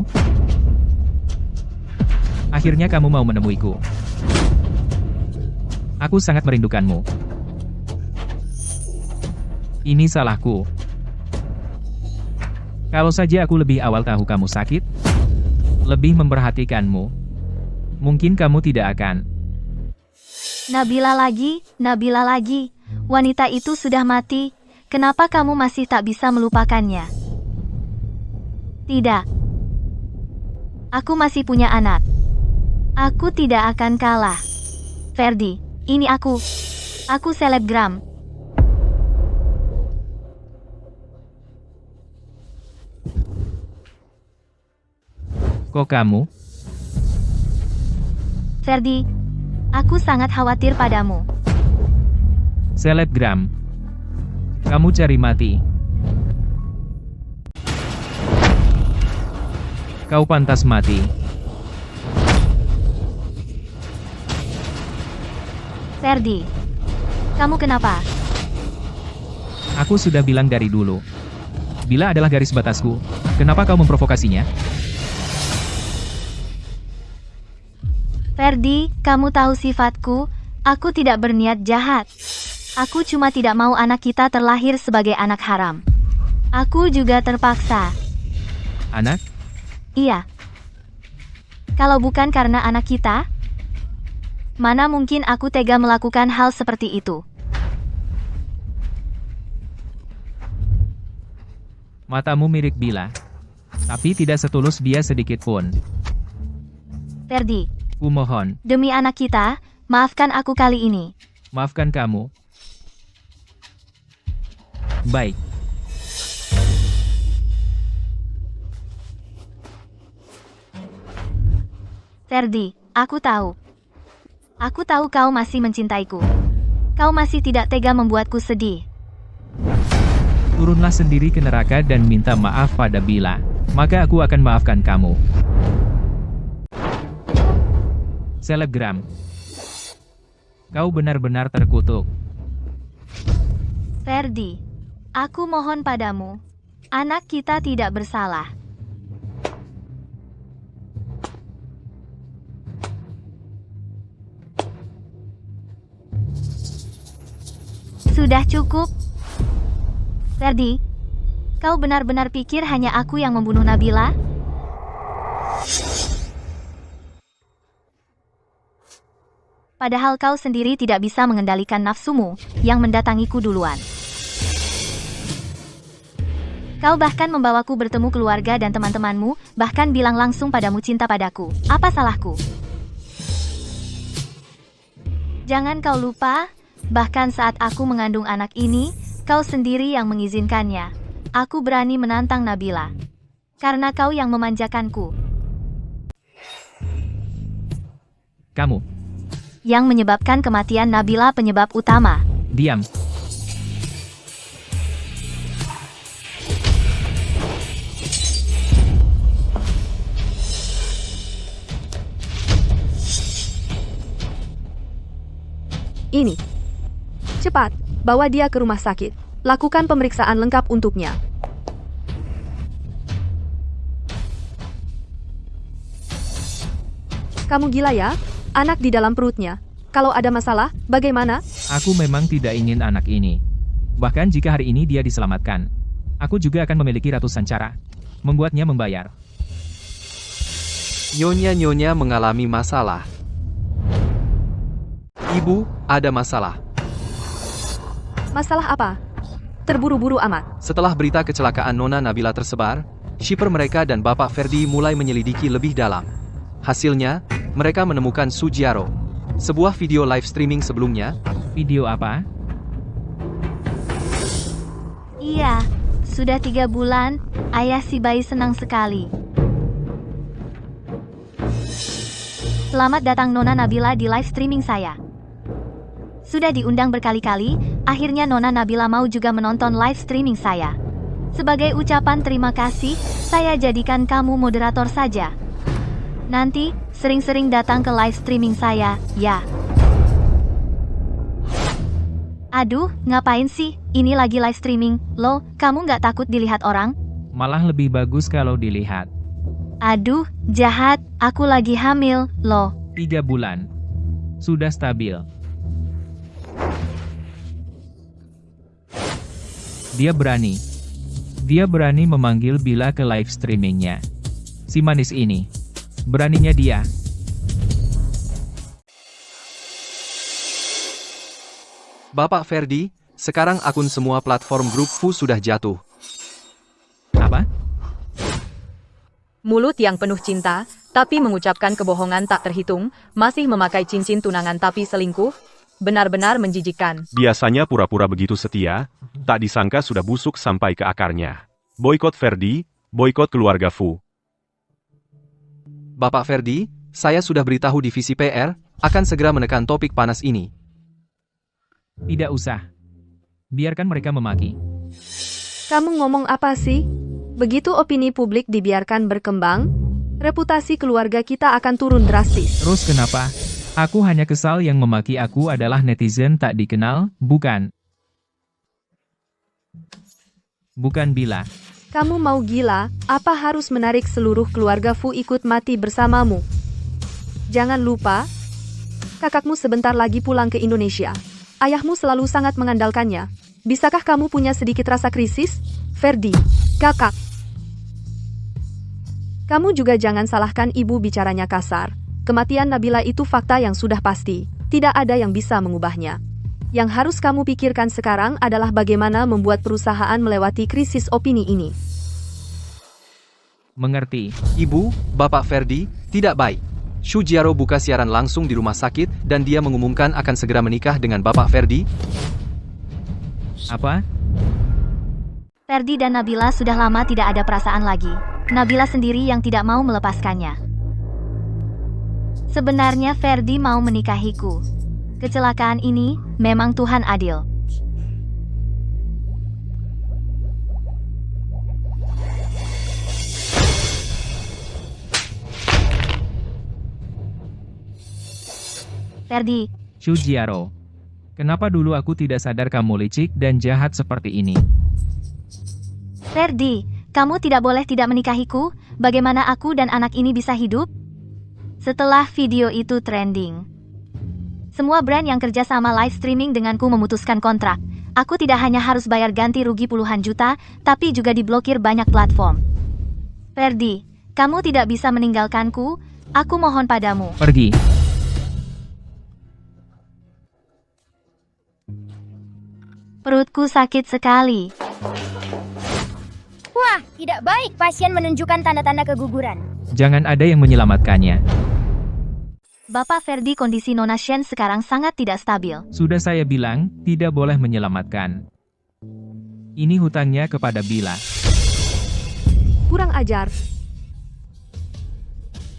B: Akhirnya kamu mau menemuiku. Aku sangat merindukanmu. Ini salahku. Kalau saja aku lebih awal tahu kamu sakit, lebih memperhatikanmu, mungkin kamu tidak akan.
G: Nabila lagi. Wanita itu sudah mati. Kenapa kamu masih tak bisa melupakannya? Tidak. Aku masih punya anak. Aku tidak akan kalah. Ferdi, ini aku. Aku selebgram.
B: Kok kamu?
G: Ferdi, aku sangat khawatir padamu.
B: Selebgram. Kamu cari mati. Kau pantas mati.
G: Ferdi, kamu kenapa?
B: Aku sudah bilang dari dulu. Bila adalah garis batasku, kenapa kau memprovokasinya?
G: Ferdi, kamu tahu sifatku. Aku tidak berniat jahat. Aku cuma tidak mau anak kita terlahir sebagai anak haram. Aku juga terpaksa.
B: Anak?
G: Iya. Kalau bukan karena anak kita, mana mungkin aku tega melakukan hal seperti itu.
B: Matamu mirip Bila, tapi tidak setulus dia sedikit pun.
G: Ferdi,
B: Kumohon,
G: demi anak kita, maafkan aku kali ini.
B: maafkan kamu. Baik.
G: Ferdi, aku tahu. Aku tahu kau masih mencintaiku. Kau masih tidak tega membuatku sedih.
B: Turunlah sendiri ke neraka dan minta maaf pada Bila, maka aku akan maafkan kamu. Selebgram. Kau benar-benar terkutuk.
G: Ferdi, aku mohon padamu. Anak kita tidak bersalah. Sudah cukup. Ferdi, kau benar-benar pikir hanya aku yang membunuh Nabila? Padahal kau sendiri tidak bisa mengendalikan nafsumu yang mendatangiku duluan. Kau bahkan membawaku bertemu keluarga dan teman-temanmu, bahkan bilang langsung padamu cinta padaku. Apa salahku? Jangan kau lupa, bahkan saat aku mengandung anak ini, kau sendiri yang mengizinkannya. Aku berani menantang Nabila. Karena kau yang memanjakanku.
B: Kamu.
G: Yang menyebabkan kematian Nabila penyebab utama.
B: Diam.
C: Ini. Cepat, bawa dia ke rumah sakit. Lakukan pemeriksaan lengkap untuknya. Kamu gila ya? Anak di dalam perutnya. Kalau ada masalah, bagaimana?
B: Aku memang tidak ingin anak ini. Bahkan jika hari ini dia diselamatkan, aku juga akan memiliki ratusan cara membuatnya membayar.
E: Nyonya-nyonya mengalami masalah. Ibu, ada masalah.
C: Masalah apa? Terburu-buru amat.
E: Setelah berita kecelakaan Nona Nabila tersebar, shipper mereka dan Bapak Ferdi mulai menyelidiki lebih dalam. Hasilnya, mereka menemukan Sujiaro. Sebuah video live streaming sebelumnya.
B: Video apa?
G: Iya, sudah 3 bulan, ayah si bayi senang sekali. Selamat datang Nona Nabila di live streaming saya. Sudah diundang berkali-kali, akhirnya Nona Nabila mau juga menonton live streaming saya. Sebagai ucapan terima kasih, saya jadikan kamu moderator saja. Nanti, sering-sering datang ke live streaming saya, ya. Aduh, ngapain sih? Ini lagi live streaming, loh, kamu nggak takut dilihat orang?
B: Malah lebih bagus kalau dilihat.
G: Aduh, jahat, aku lagi hamil, loh.
B: 3 bulan. Sudah stabil. Dia berani memanggil Bila ke live streamingnya. Si manis ini. Beraninya dia.
E: Bapak Ferdi, sekarang akun semua platform grup Fu sudah jatuh.
B: Apa?
H: Mulut yang penuh cinta, tapi mengucapkan kebohongan tak terhitung, masih memakai cincin tunangan tapi selingkuh? Benar-benar menjijikkan.
F: Biasanya pura-pura begitu setia, tak disangka sudah busuk sampai ke akarnya. Boykot Ferdi, boykot keluarga Fu.
E: Bapak Ferdi, saya sudah beritahu divisi PR, akan segera menekan topik panas ini.
B: Tidak usah. Biarkan mereka memaki.
C: Kamu ngomong apa sih? Begitu opini publik dibiarkan berkembang, reputasi keluarga kita akan turun drastis.
B: Terus kenapa? Aku hanya kesal yang memaki aku adalah netizen tak dikenal, bukan? Bukan Bila.
C: Kamu mau gila, apa harus menarik seluruh keluarga Fu ikut mati bersamamu? Jangan lupa, kakakmu sebentar lagi pulang ke Indonesia. Ayahmu selalu sangat mengandalkannya. Bisakah kamu punya sedikit rasa krisis? Ferdi, kakak. Kamu juga jangan salahkan ibu bicaranya kasar. Kematian Nabila itu fakta yang sudah pasti. Tidak ada yang bisa mengubahnya. Yang harus kamu pikirkan sekarang adalah bagaimana membuat perusahaan melewati krisis opini ini.
B: Mengerti.
E: Ibu, Bapak Ferdi, tidak baik. Sujiaro buka siaran langsung di rumah sakit dan dia mengumumkan akan segera menikah dengan Bapak Ferdi.
B: Apa?
G: Ferdi dan Nabila sudah lama tidak ada perasaan lagi. Nabila sendiri yang tidak mau melepaskannya. Sebenarnya Ferdi mau menikahiku. Kecelakaan ini memang Tuhan adil. Ferdi,
B: Sujiaro. Kenapa dulu aku tidak sadar kamu licik dan jahat seperti ini?
G: Ferdi, kamu tidak boleh tidak menikahiku. Bagaimana aku dan anak ini bisa hidup? Setelah video itu trending, semua brand yang kerja sama live streaming denganku memutuskan kontrak. Aku tidak hanya harus bayar ganti rugi puluhan juta, tapi juga diblokir banyak platform. Ferdi, kamu tidak bisa meninggalkanku. Aku mohon padamu.
B: Pergi.
G: Perutku sakit sekali.
I: Wah, tidak baik pasien menunjukkan tanda-tanda keguguran.
B: Jangan ada yang menyelamatkannya.
G: Bapak Ferdi, kondisi Nona Shen sekarang sangat tidak stabil.
B: Sudah saya bilang, tidak boleh menyelamatkan. Ini hutangnya kepada Bila.
C: Kurang ajar.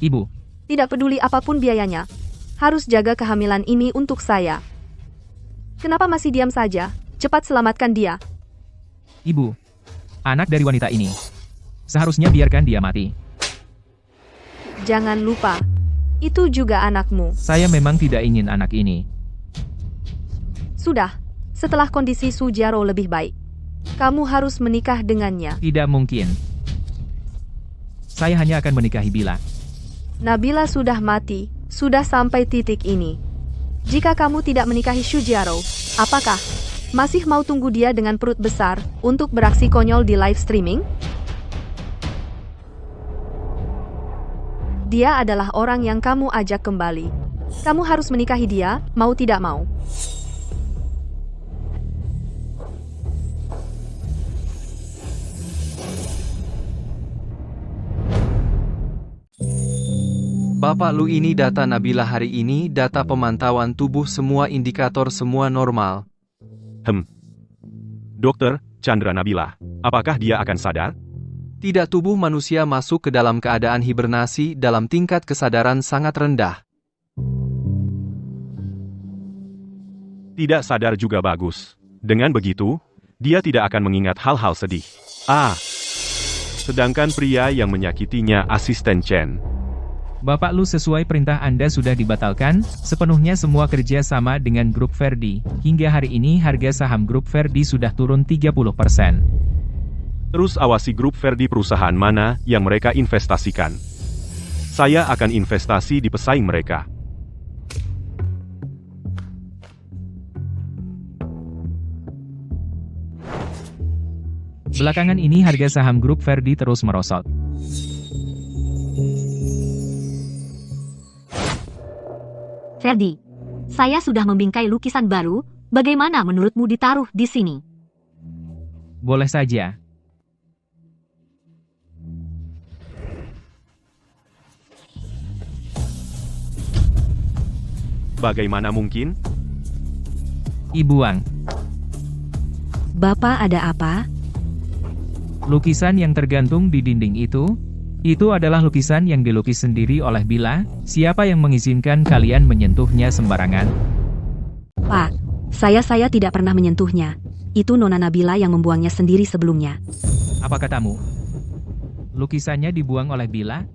B: Ibu,
C: Tidak peduli apapun biayanya. Harus jaga kehamilan ini untuk saya. Kenapa masih diam saja? Cepat selamatkan dia.
B: Ibu, anak dari wanita ini. Seharusnya biarkan dia mati.
C: Jangan lupa, itu juga anakmu.
B: Saya memang tidak ingin anak ini.
C: Sudah, setelah kondisi Sujiaro lebih baik, kamu harus menikah dengannya.
B: Tidak mungkin. Saya hanya akan menikahi Bila.
C: Nabila sudah mati, sudah sampai titik ini. Jika kamu tidak menikahi Shujiaro, apakah masih mau tunggu dia dengan perut besar untuk beraksi konyol di live streaming? Dia adalah orang yang kamu ajak kembali. Kamu harus menikahi dia, mau tidak mau.
E: Bapak Lu, ini data Nabila hari ini, data pemantauan tubuh, semua indikator semua normal.
F: Dokter, Chandra Nabila, apakah dia akan sadar?
E: Tidak, tubuh manusia masuk ke dalam keadaan hibernasi dalam tingkat kesadaran sangat rendah.
F: Tidak sadar juga bagus. Dengan begitu, dia tidak akan mengingat hal-hal sedih. Sedangkan pria yang menyakitinya asisten Chen.
B: Bapak Lu, sesuai perintah Anda sudah dibatalkan, sepenuhnya semua kerja sama dengan grup Verdi. Hingga hari ini harga saham grup Verdi sudah turun 30%.
F: Terus awasi grup Verdi, perusahaan mana yang mereka investasikan. Saya akan investasi di pesaing mereka.
B: Belakangan ini harga saham grup Verdi terus merosot.
A: Ferdi, saya sudah membingkai lukisan baru, bagaimana menurutmu ditaruh di sini?
B: Boleh saja.
F: Bagaimana mungkin?
B: Ibu Wang,
D: Bapak ada apa?
B: lukisan yang tergantung di dinding itu adalah lukisan yang dilukis sendiri oleh Bila. Siapa yang mengizinkan kalian menyentuhnya sembarangan?
D: Pak, saya tidak pernah menyentuhnya. Itu Nona Nabila yang membuangnya sendiri sebelumnya.
B: Apa katamu? Lukisannya dibuang oleh Bila?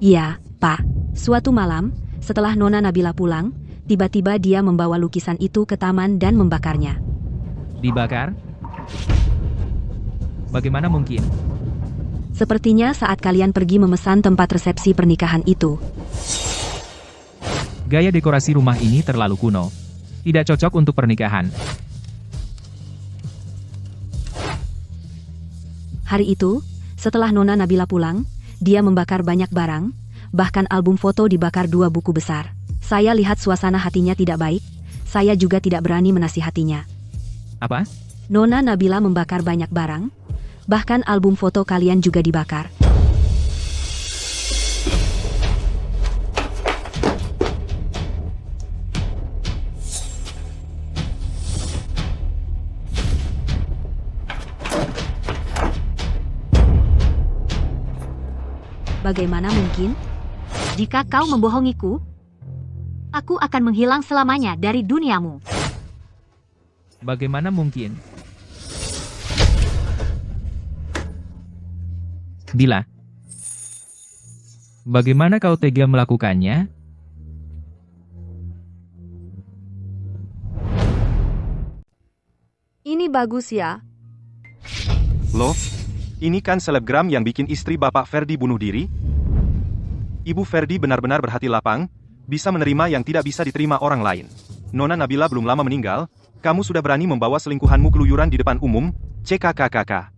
D: Iya, Pak. Suatu malam, setelah Nona Nabila pulang, tiba-tiba dia membawa lukisan itu ke taman dan membakarnya.
B: Dibakar? Bagaimana mungkin?
D: Sepertinya saat kalian pergi memesan tempat resepsi pernikahan itu.
B: Gaya dekorasi rumah ini terlalu kuno. Tidak cocok untuk pernikahan.
D: Hari itu, setelah Nona Nabila pulang, dia membakar banyak barang, bahkan album foto dibakar 2 buku besar. Saya lihat suasana hatinya tidak baik, saya juga tidak berani menasihatinya.
B: Apa?
D: Nona Nabila membakar banyak barang, bahkan album foto kalian juga dibakar. Bagaimana mungkin?
A: Jika kau membohongiku, aku akan menghilang selamanya dari duniamu.
B: Bagaimana mungkin? Bila, bagaimana kau tega melakukannya?
C: Ini bagus ya.
F: Loh, ini kan selebgram yang bikin istri Bapak Ferdi bunuh diri? Ibu Ferdi benar-benar berhati lapang, bisa menerima yang tidak bisa diterima orang lain. Nona Nabila belum lama meninggal, kamu sudah berani membawa selingkuhanmu keluyuran di depan umum, CKKKK.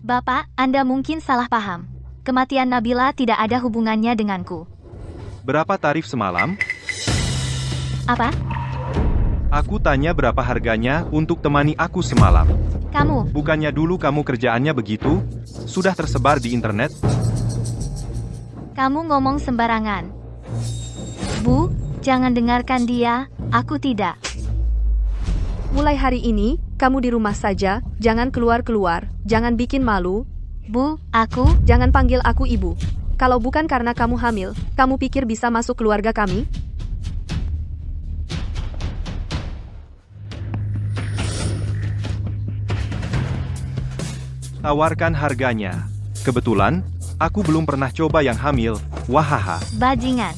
G: Bapak, Anda mungkin salah paham. Kematian Nabila tidak ada hubungannya denganku.
F: Berapa tarif semalam?
G: Apa?
F: Aku tanya berapa harganya untuk temani aku semalam.
G: Kamu?
F: Bukannya dulu kamu kerjaannya begitu? Sudah tersebar di internet?
G: Kamu ngomong sembarangan. Bu, jangan dengarkan dia, aku tidak.
C: Mulai hari ini, kamu di rumah saja, jangan keluar-keluar, jangan bikin malu.
G: Bu, aku?
C: Jangan panggil aku ibu. Kalau bukan karena kamu hamil, kamu pikir bisa masuk keluarga kami?
F: Tawarkan harganya. Kebetulan, aku belum pernah coba yang hamil, wahaha.
G: Bajingan.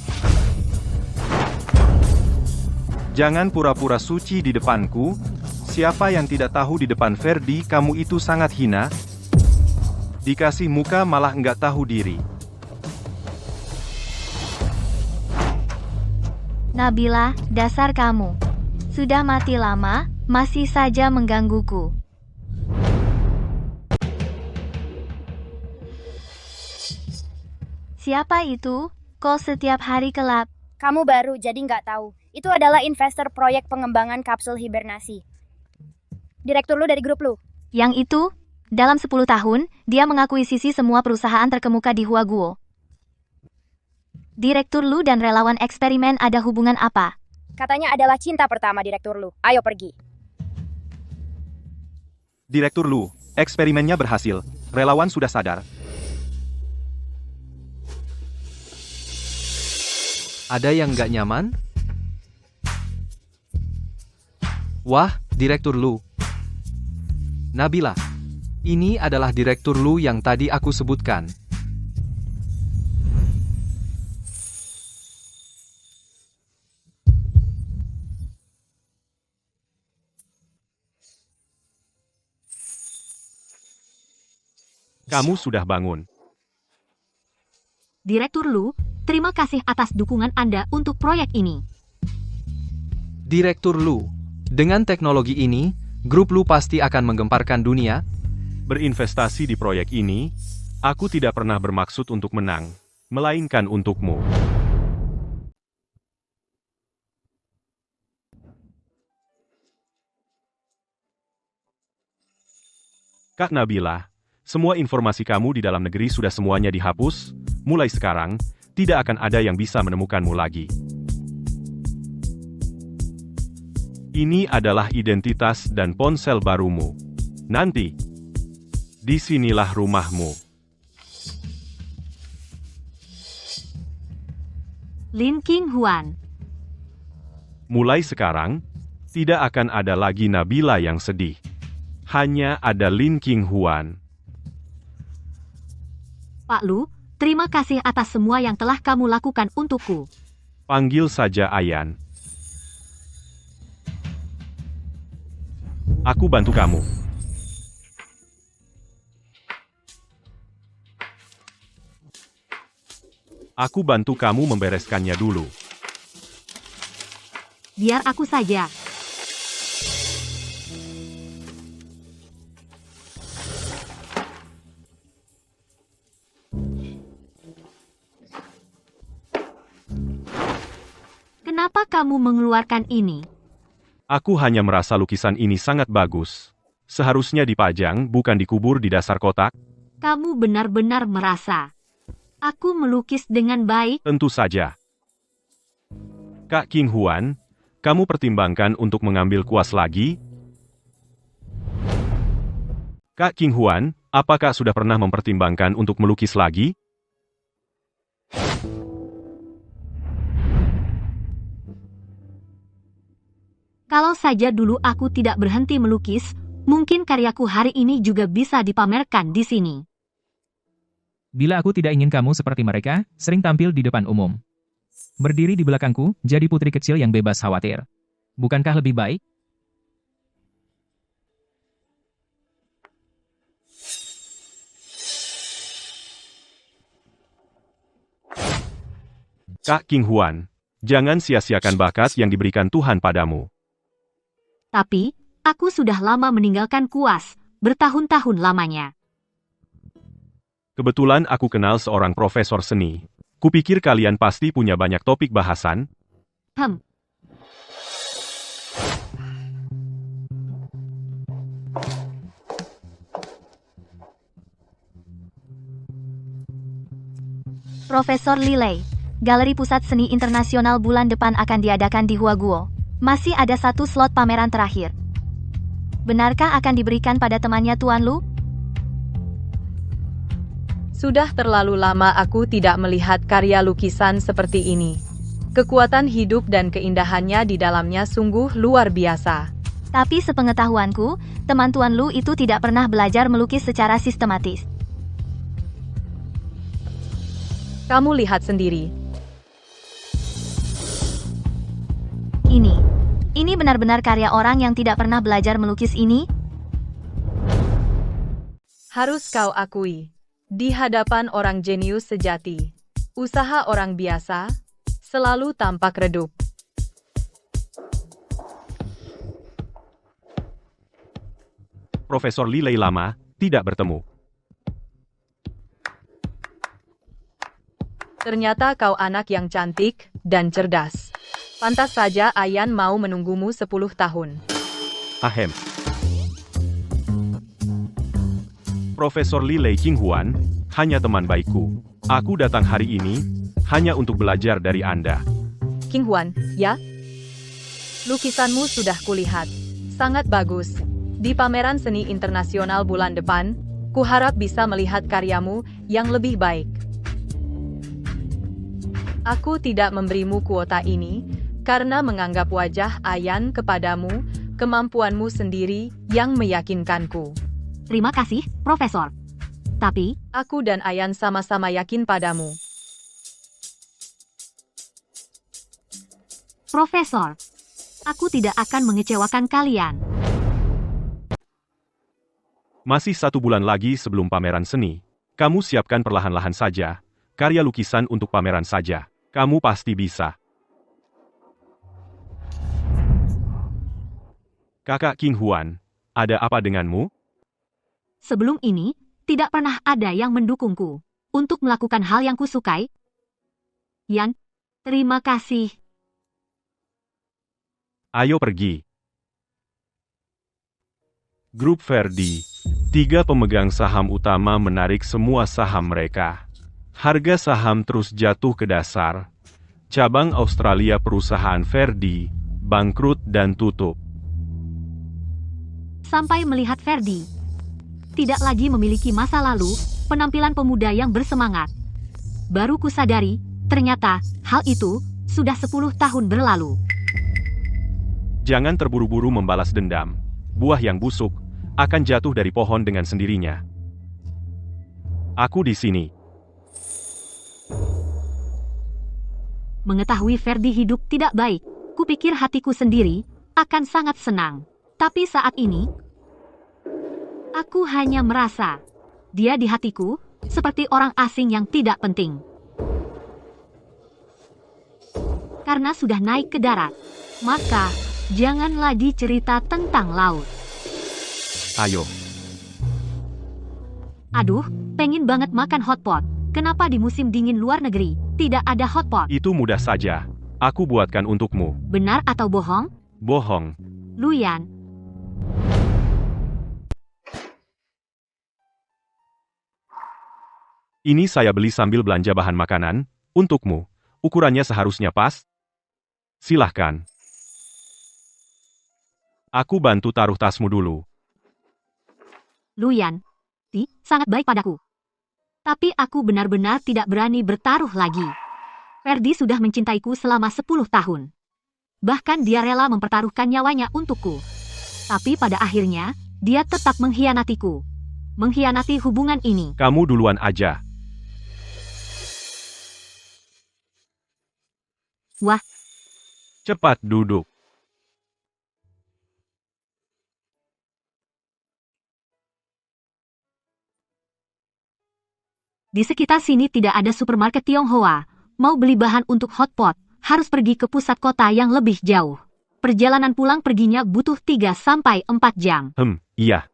F: Jangan pura-pura suci di depanku. Siapa yang tidak tahu di depan Ferdi kamu itu sangat hina? Dikasih muka malah nggak tahu diri.
G: Nabila, dasar kamu. Sudah mati lama, masih saja menggangguku. Siapa itu? Kok setiap hari kelap?
I: Kamu baru jadi nggak tahu. Itu adalah investor proyek pengembangan kapsul hibernasi. Direktur lu dari grup lu.
G: Yang itu, dalam 10 tahun, dia mengakuisisi semua perusahaan terkemuka di Huaguo. Direktur Lu dan relawan eksperimen ada hubungan apa?
I: Katanya adalah cinta pertama direktur lu. Ayo pergi.
F: Direktur Lu, eksperimennya berhasil. Relawan sudah sadar.
E: Ada yang nggak nyaman? Wah, Direktur Lu. Nabila, ini adalah Direktur Lu yang tadi aku sebutkan.
F: Kamu sudah bangun.
A: Direktur Lu, terima kasih atas dukungan Anda untuk proyek ini.
E: Direktur Lu, dengan teknologi ini, grup Lu pasti akan menggemparkan dunia.
F: Berinvestasi di proyek ini, aku tidak pernah bermaksud untuk menang, melainkan untukmu. Kak Nabila, semua informasi kamu di dalam negeri sudah semuanya dihapus. Mulai sekarang, tidak akan ada yang bisa menemukanmu lagi. Ini adalah identitas dan ponsel barumu. Nanti, disinilah rumahmu.
A: Lin King Huan.
F: Mulai sekarang, tidak akan ada lagi Nabila yang sedih. Hanya ada Lin King Huan.
A: Pak Lu, terima kasih atas semua yang telah kamu lakukan untukku.
F: Panggil saja Ayan. Aku bantu kamu. Aku bantu kamu membereskannya dulu.
A: Biar aku saja. Kenapa kamu mengeluarkan ini?
F: Aku hanya merasa lukisan ini sangat bagus. Seharusnya dipajang, bukan dikubur di dasar kotak.
A: Kamu benar-benar merasa. Aku melukis dengan baik.
F: Tentu saja. Kak King Huan, kamu pertimbangkan untuk mengambil kuas lagi? Kak King Huan, apakah sudah pernah mempertimbangkan untuk melukis lagi?
A: Kalau saja dulu aku tidak berhenti melukis, mungkin karyaku hari ini juga bisa dipamerkan di sini.
B: Bila aku tidak ingin kamu seperti mereka, sering tampil di depan umum. Berdiri di belakangku, jadi putri kecil yang bebas khawatir. Bukankah lebih baik?
F: Kak King Huan, jangan sia-siakan bakat yang diberikan Tuhan padamu.
A: Tapi, aku sudah lama meninggalkan kuas, bertahun-tahun lamanya.
F: Kebetulan aku kenal seorang profesor seni. Kupikir kalian pasti punya banyak topik bahasan.
G: Profesor Lilei, Galeri Pusat Seni Internasional bulan depan akan diadakan di Huaguo. Masih ada satu slot pameran terakhir. Benarkah akan diberikan pada temannya Tuan Lu?
H: Sudah terlalu lama aku tidak melihat karya lukisan seperti ini. Kekuatan hidup dan keindahannya di dalamnya sungguh luar biasa.
G: Tapi sepengetahuanku, teman Tuan Lu itu tidak pernah belajar melukis secara sistematis.
H: Kamu lihat sendiri.
G: Ini benar-benar karya orang yang tidak pernah belajar melukis ini?
H: Harus kau akui, di hadapan orang jenius sejati, usaha orang biasa selalu tampak redup.
F: Profesor Lilei lama tidak bertemu.
H: Ternyata kau anak yang cantik dan cerdas. Pantas saja Ayan mau menunggumu 10 tahun.
F: Ahem. Profesor Lilei Qinghuan, hanya teman baikku. Aku datang hari ini hanya untuk belajar dari Anda.
H: Qinghuan, ya? Lukisanmu sudah kulihat. Sangat bagus. Di pameran seni internasional bulan depan, kuharap bisa melihat karyamu yang lebih baik. Aku tidak memberimu kuota ini karena menganggap wajah Ayan kepadamu, kemampuanmu sendiri yang meyakinkanku.
A: Terima kasih, Profesor. Tapi,
H: Aku dan Ayan sama-sama yakin padamu.
A: Profesor, aku tidak akan mengecewakan kalian.
F: Masih 1 bulan lagi sebelum pameran seni. Kamu siapkan perlahan-lahan saja. Karya lukisan untuk pameran saja. Kamu pasti bisa. Kakak Qinghuan, ada apa denganmu?
A: Sebelum ini, tidak pernah ada yang mendukungku untuk melakukan hal yang kusukai. Yan, terima kasih.
F: Ayo pergi. Grup Verdi, 3 pemegang saham utama menarik semua saham mereka. Harga saham terus jatuh ke dasar. Cabang Australia perusahaan Verdi bangkrut dan tutup.
A: Sampai melihat Verdi tidak lagi memiliki masa lalu, penampilan pemuda yang bersemangat. Baru kusadari, ternyata hal itu sudah 10 tahun berlalu.
F: Jangan terburu-buru membalas dendam. Buah yang busuk akan jatuh dari pohon dengan sendirinya. Aku di sini.
A: Mengetahui Verdi hidup tidak baik, kupikir hatiku sendiri akan sangat senang. Tapi saat ini, aku hanya merasa dia di hatiku seperti orang asing yang tidak penting. Karena sudah naik ke darat, maka jangan lagi cerita tentang laut.
F: Ayo.
A: Aduh, pengen banget makan hotpot. Kenapa di musim dingin luar negeri tidak ada hotpot?
F: Itu mudah saja. Aku buatkan untukmu.
A: Benar atau bohong?
F: Bohong.
A: Luyan.
F: Ini saya beli sambil belanja bahan makanan. Untukmu. Ukurannya seharusnya pas. Silahkan. Aku bantu taruh tasmu dulu.
A: Luyan, sangat baik padaku. Tapi aku benar-benar tidak berani bertaruh lagi. Verdi sudah mencintaiku selama 10 tahun. Bahkan dia rela mempertaruhkan nyawanya untukku. Tapi pada akhirnya, dia tetap mengkhianatiku. Mengkhianati hubungan ini.
F: Kamu duluan aja.
A: Wah,
F: Cepat duduk.
A: di sekitar sini tidak ada supermarket Tionghoa. Mau beli bahan untuk hotpot, harus pergi ke pusat kota yang lebih jauh. Perjalanan pulang perginya butuh 3-4 jam.
F: Iya.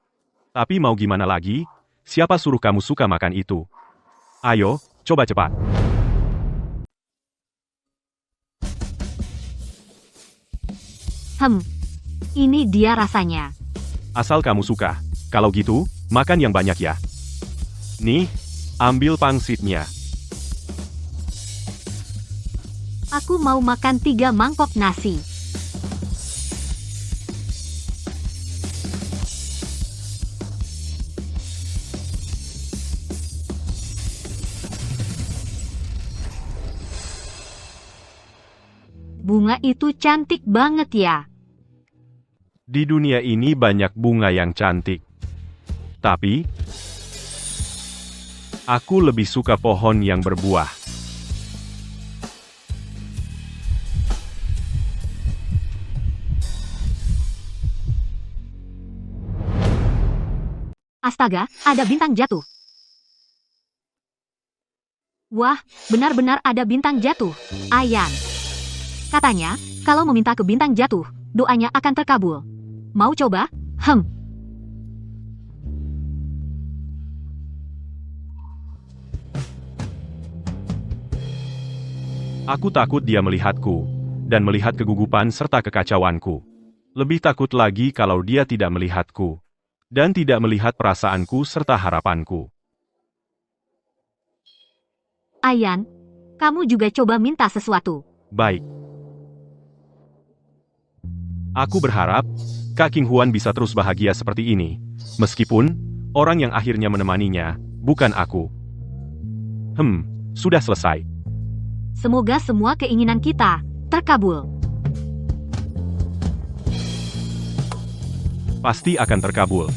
F: Tapi mau gimana lagi? Siapa suruh kamu suka makan itu? Ayo, coba cepat.
A: Ini dia rasanya.
F: Asal kamu suka. Kalau gitu, makan yang banyak ya. Nih, ambil pangsitnya.
A: Aku mau makan 3 mangkok nasi. Bunga itu cantik banget ya.
F: Di dunia ini banyak bunga yang cantik. Tapi, aku lebih suka pohon yang berbuah.
A: Astaga, ada bintang jatuh. Wah, benar-benar ada bintang jatuh. Ayan. Katanya, kalau meminta ke bintang jatuh, doanya akan terkabul. Mau coba?
F: Aku takut dia melihatku, dan melihat kegugupan serta kekacauanku. Lebih takut lagi kalau dia tidak melihatku, dan tidak melihat perasaanku serta harapanku.
A: Ayan, kamu juga coba minta sesuatu.
F: Baik. Aku berharap, Kak King Huan bisa terus bahagia seperti ini, meskipun orang yang akhirnya menemaninya bukan aku. Sudah selesai.
A: Semoga semua keinginan kita terkabul.
F: Pasti akan terkabul.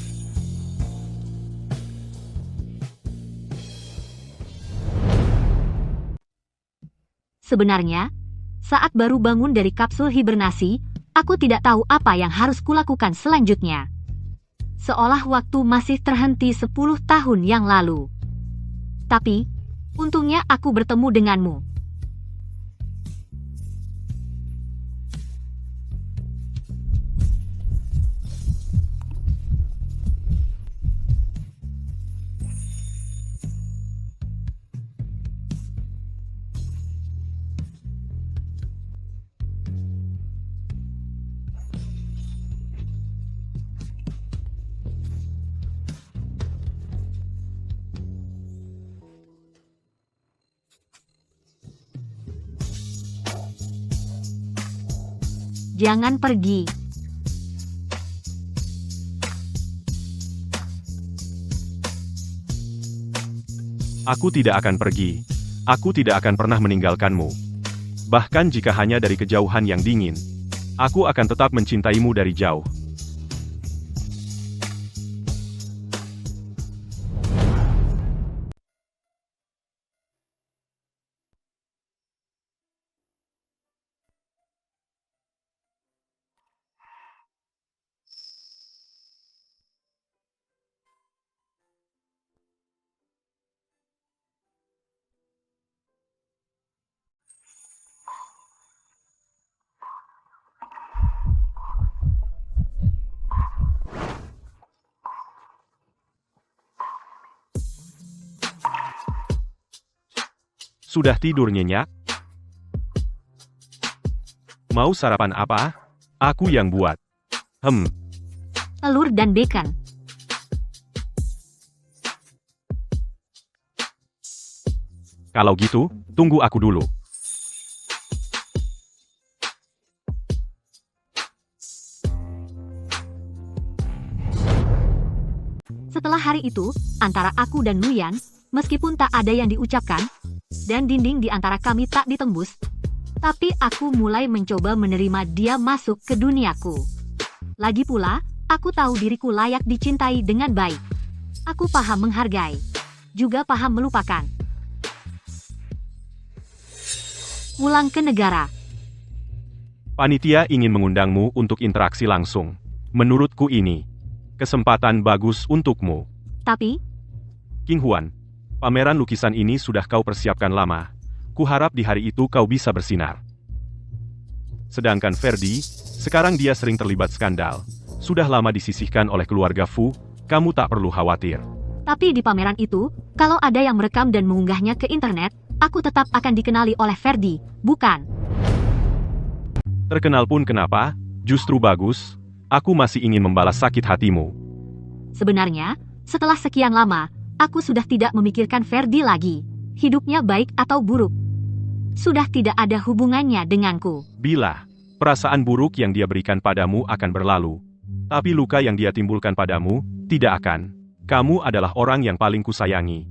A: Sebenarnya, saat baru bangun dari kapsul hibernasi, aku tidak tahu apa yang harus kulakukan selanjutnya. Seolah waktu masih terhenti 10 tahun yang lalu. Tapi, untungnya aku bertemu denganmu. Jangan pergi.
F: Aku tidak akan pergi. Aku tidak akan pernah meninggalkanmu. Bahkan jika hanya dari kejauhan yang dingin, aku akan tetap mencintaimu dari jauh. Sudah tidur nyenyak? Mau sarapan apa? Aku yang buat.
A: Telur dan bacon.
F: Kalau gitu, tunggu aku dulu.
A: Setelah hari itu, antara aku dan Nuyan, meskipun tak ada yang diucapkan, dan dinding di antara kami tak ditembus, tapi aku mulai mencoba menerima dia masuk ke duniaku. Lagi pula, aku tahu diriku layak dicintai dengan baik. Aku paham menghargai, juga paham melupakan. Pulang ke negara.
F: Panitia ingin mengundangmu untuk interaksi langsung. Menurutku ini kesempatan bagus untukmu.
A: Tapi,
F: King Huan, pameran lukisan ini sudah kau persiapkan lama. Kuharap di hari itu kau bisa bersinar. Sedangkan Ferdi, sekarang dia sering terlibat skandal. Sudah lama disisihkan oleh keluarga Fu, kamu tak perlu khawatir.
A: tapi di pameran itu, kalau ada yang merekam dan mengunggahnya ke internet, aku tetap akan dikenali oleh Ferdi, bukan?
F: Terkenal pun kenapa? Justru bagus. Aku masih ingin membalas sakit hatimu.
A: Sebenarnya, setelah sekian lama, aku sudah tidak memikirkan Ferdi lagi. Hidupnya baik atau buruk, sudah tidak ada hubungannya denganku.
F: Bila perasaan buruk yang dia berikan padamu akan berlalu, tapi luka yang dia timbulkan padamu tidak akan. Kamu adalah orang yang paling kusayangi.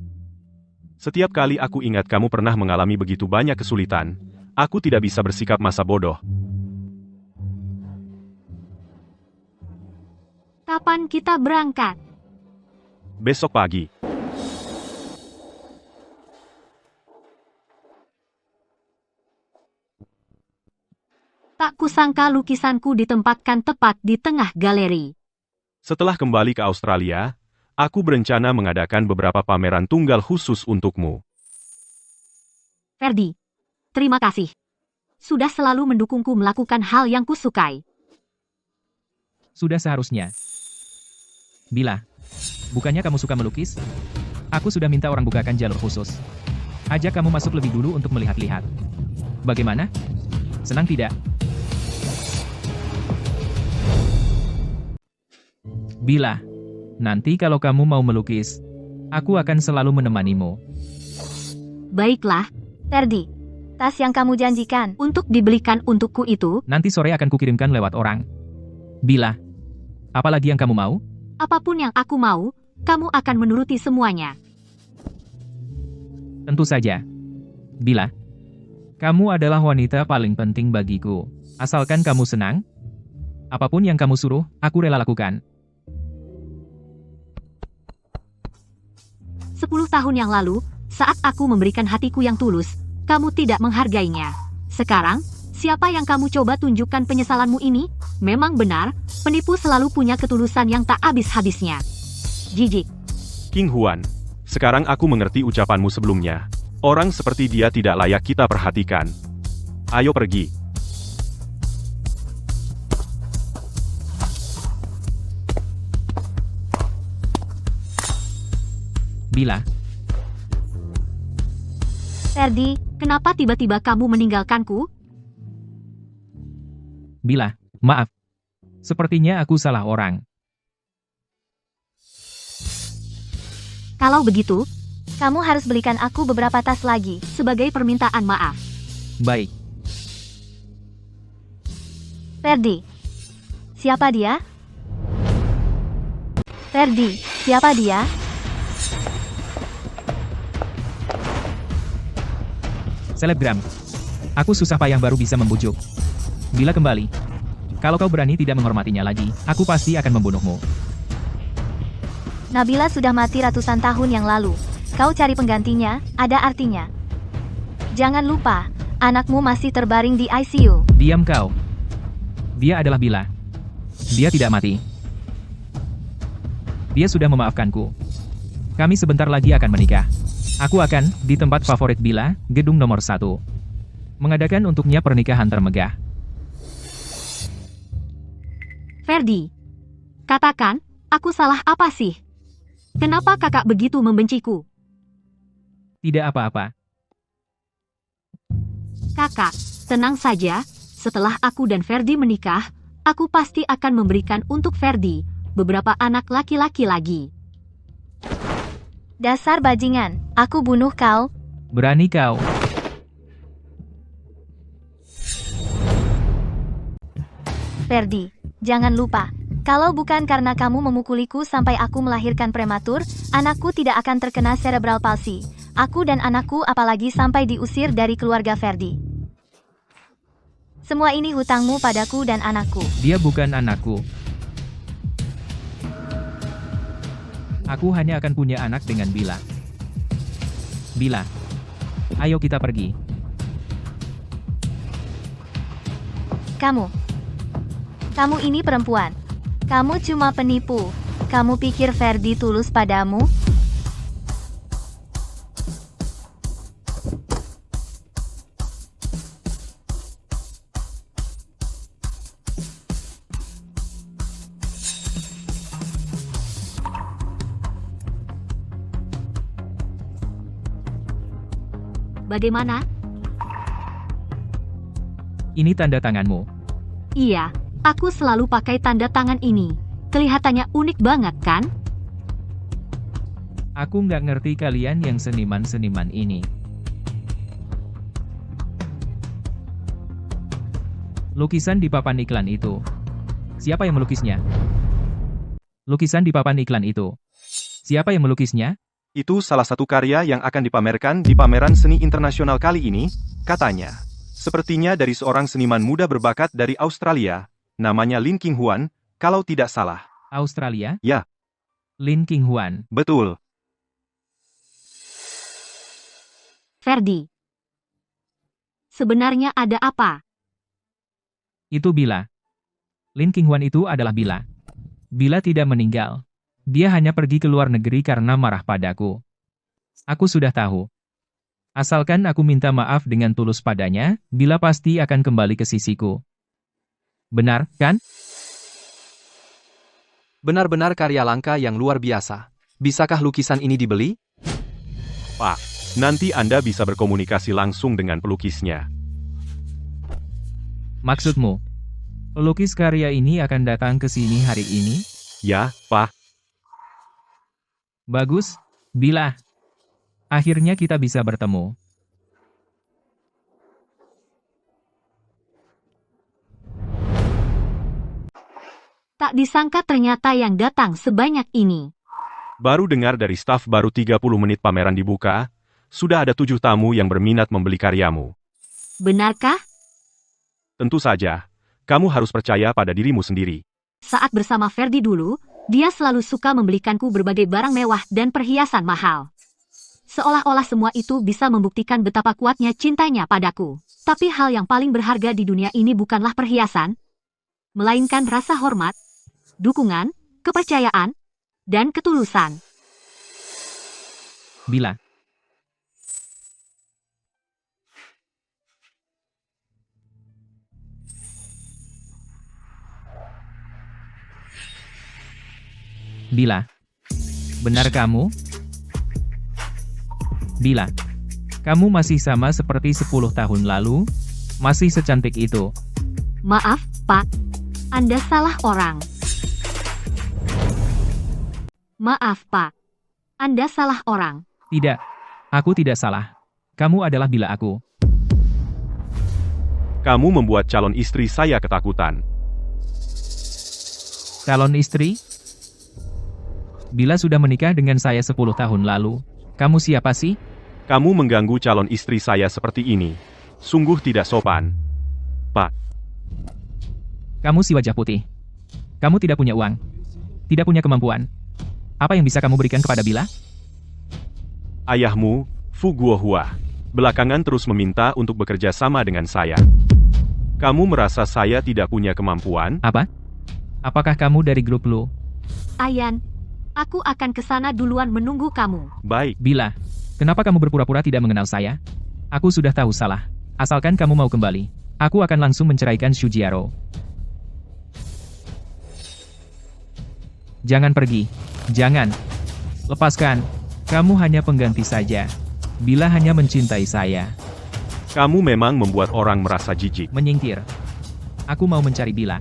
F: Setiap kali aku ingat kamu pernah mengalami begitu banyak kesulitan, aku tidak bisa bersikap masa bodoh.
A: Kapan kita berangkat?
F: Besok pagi.
A: Tak kusangka lukisanku ditempatkan tepat di tengah galeri.
F: Setelah kembali ke Australia, aku berencana mengadakan beberapa pameran tunggal khusus untukmu.
A: Ferdi, terima kasih. Sudah selalu mendukungku melakukan hal yang kusukai.
B: Sudah seharusnya. Bila, bukannya kamu suka melukis? Aku sudah minta orang bukakan jalur khusus. Ajak kamu masuk lebih dulu untuk melihat-lihat. Bagaimana? Senang tidak? Bila, nanti kalau kamu mau melukis, aku akan selalu menemanimu.
A: Baiklah,
G: Ferdi, tas yang kamu janjikan.
A: untuk dibelikan untukku itu,
B: Nanti sore akan kukirimkan lewat orang. Bila, apalagi yang kamu mau?
A: apapun yang aku mau, kamu akan menuruti semuanya.
B: Tentu saja. Bila, kamu adalah wanita paling penting bagiku. Asalkan kamu senang, apapun yang kamu suruh, aku rela lakukan.
A: 10 tahun yang lalu, saat aku memberikan hatiku yang tulus, kamu tidak menghargainya. Sekarang, siapa yang kamu coba tunjukkan penyesalanmu ini? Memang benar, penipu selalu punya ketulusan yang tak habis-habisnya. Jijik.
F: King Huan, sekarang aku mengerti ucapanmu sebelumnya. Orang seperti dia tidak layak kita perhatikan. Ayo pergi.
B: Bila,
G: Ferdi,
A: Kenapa tiba-tiba kamu meninggalkanku?
B: Bila, maaf. Sepertinya aku salah orang.
A: Kalau begitu,
G: kamu harus belikan aku beberapa tas lagi.
A: sebagai permintaan maaf.
B: Baik,
G: Ferdi, siapa dia? Ferdi, siapa dia?
B: selebgram. Aku susah payah baru bisa membujuk. Bila kembali, kalau kau berani tidak menghormatinya lagi, aku pasti akan membunuhmu.
G: Nabila sudah mati ratusan tahun yang lalu. Kau cari penggantinya, ada artinya. Jangan lupa, anakmu masih terbaring di ICU.
B: Diam kau. Dia adalah Bila. Dia tidak mati. Dia sudah memaafkanku. Kami sebentar lagi akan menikah. Aku akan, di tempat favorit Bila, gedung nomor 1. Mengadakan untuknya pernikahan termegah.
A: Ferdi, katakan, aku salah apa sih? Kenapa kakak begitu membenciku?
B: Tidak apa-apa.
A: Kakak, tenang saja, setelah aku dan Ferdi menikah, aku pasti akan memberikan untuk Ferdi beberapa anak laki-laki lagi.
G: Dasar bajingan, aku bunuh kau.
B: Berani kau.
G: Ferdi, jangan lupa, kalau bukan karena kamu memukuliku sampai aku melahirkan prematur, anakku tidak akan terkena cerebral palsy. Aku dan anakku apalagi sampai diusir dari keluarga Ferdi. Semua ini hutangmu padaku dan anakku.
B: Dia bukan anakku. Aku hanya akan punya anak dengan Bila. Bila, ayo kita pergi.
G: Kamu ini perempuan. Kamu cuma penipu. Kamu pikir Ferdi tulus padamu?
A: Bagaimana?
B: Ini tanda tanganmu.
A: Iya, aku selalu pakai tanda tangan ini. Kelihatannya unik banget kan?
B: Aku nggak ngerti kalian yang seniman-seniman ini. Lukisan di papan iklan itu. Siapa yang melukisnya? Lukisan di papan iklan itu. Siapa yang melukisnya?
F: Itu salah satu karya yang akan dipamerkan di pameran seni internasional kali ini, katanya. Sepertinya dari seorang seniman muda berbakat dari Australia, namanya Lin King Huan, kalau tidak salah.
B: Australia?
F: Ya.
B: Lin King Huan.
F: Betul.
A: Ferdi. Sebenarnya ada apa?
B: Itu Bila. Lin King Huan itu adalah Bila. Bila tidak meninggal. Dia hanya pergi ke luar negeri karena marah padaku. Aku sudah tahu. Asalkan aku minta maaf dengan tulus padanya, Bila pasti akan kembali ke sisiku. Benar, kan?
E: Benar-benar karya langka yang luar biasa. Bisakah lukisan ini dibeli?
F: Pak, nanti Anda bisa berkomunikasi langsung dengan pelukisnya.
B: Maksudmu, pelukis karya ini akan datang ke sini hari ini?
F: Ya, Pak.
B: Bagus, Bila. Akhirnya kita bisa bertemu.
A: Tak disangka ternyata yang datang sebanyak ini.
F: Baru dengar dari staf baru 30 menit pameran dibuka, sudah ada 7 tamu yang berminat membeli karyamu.
A: Benarkah?
F: Tentu saja, kamu harus percaya pada dirimu sendiri.
A: Saat bersama Ferdi dulu, dia selalu suka membelikanku berbagai barang mewah dan perhiasan mahal. Seolah-olah semua itu bisa membuktikan betapa kuatnya cintanya padaku. Tapi hal yang paling berharga di dunia ini bukanlah perhiasan, melainkan rasa hormat, dukungan, kepercayaan, dan ketulusan.
B: Bila. Bila. Benar kamu? Bila. Kamu masih sama seperti 10 tahun lalu? Masih secantik itu?
A: Maaf, Pak. Anda salah orang. Maaf, Pak. Anda salah orang.
B: Tidak. Aku tidak salah. Kamu adalah Bila aku.
F: Kamu membuat calon istri saya ketakutan.
B: Calon istri? Bila sudah menikah dengan saya 10 tahun lalu, kamu siapa sih?
F: Kamu mengganggu calon istri saya seperti ini. Sungguh tidak sopan. Pak.
B: Kamu si wajah putih. Kamu tidak punya uang. Tidak punya kemampuan. Apa yang bisa kamu berikan kepada Bila?
F: Ayahmu, Fu Guohua, belakangan terus meminta untuk bekerja sama dengan saya. Kamu merasa saya tidak punya kemampuan?
B: Apa? Apakah kamu dari grup Lu?
A: Ayan, aku akan ke sana duluan menunggu kamu.
F: Baik.
B: Bila, kenapa kamu berpura-pura tidak mengenal saya? Aku sudah tahu salah. Asalkan kamu mau kembali, aku akan langsung menceraikan Shujiaro. Jangan pergi. Jangan. Lepaskan. Kamu hanya pengganti saja. Bila hanya mencintai saya.
F: Kamu memang membuat orang merasa jijik.
B: Menyingkir. Aku mau mencari Bila.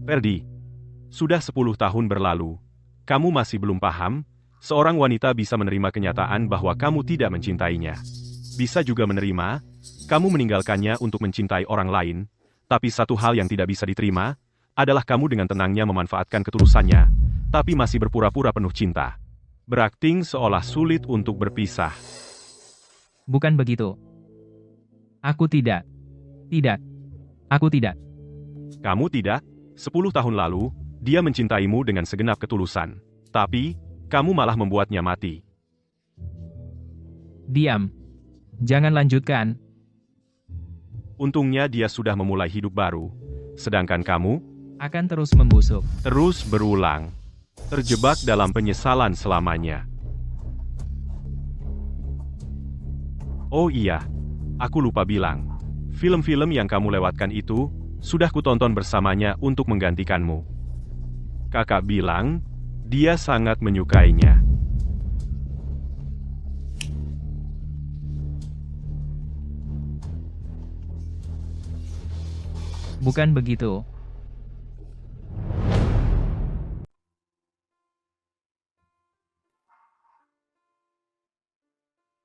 F: Ferdi, sudah 10 tahun berlalu. Kamu masih belum paham? Seorang wanita bisa menerima kenyataan bahwa kamu tidak mencintainya. Bisa juga menerima, kamu meninggalkannya untuk mencintai orang lain. Tapi satu hal yang tidak bisa diterima, adalah kamu dengan tenangnya memanfaatkan ketulusannya, tapi masih berpura-pura penuh cinta. Berakting seolah sulit untuk berpisah.
B: Bukan begitu. Aku tidak. Tidak. Aku tidak.
F: Kamu tidak? 10 tahun lalu, dia mencintaimu dengan segenap ketulusan. Tapi, kamu malah membuatnya mati.
B: Diam. Jangan lanjutkan.
F: Untungnya dia sudah memulai hidup baru. Sedangkan kamu,
B: Akan terus membusuk.
F: terus berulang. Terjebak dalam penyesalan selamanya. Oh iya, aku lupa bilang. Film-film yang kamu lewatkan itu, sudah kutonton bersamanya untuk menggantikanmu. Kakak bilang, dia sangat menyukainya.
B: Bukan begitu.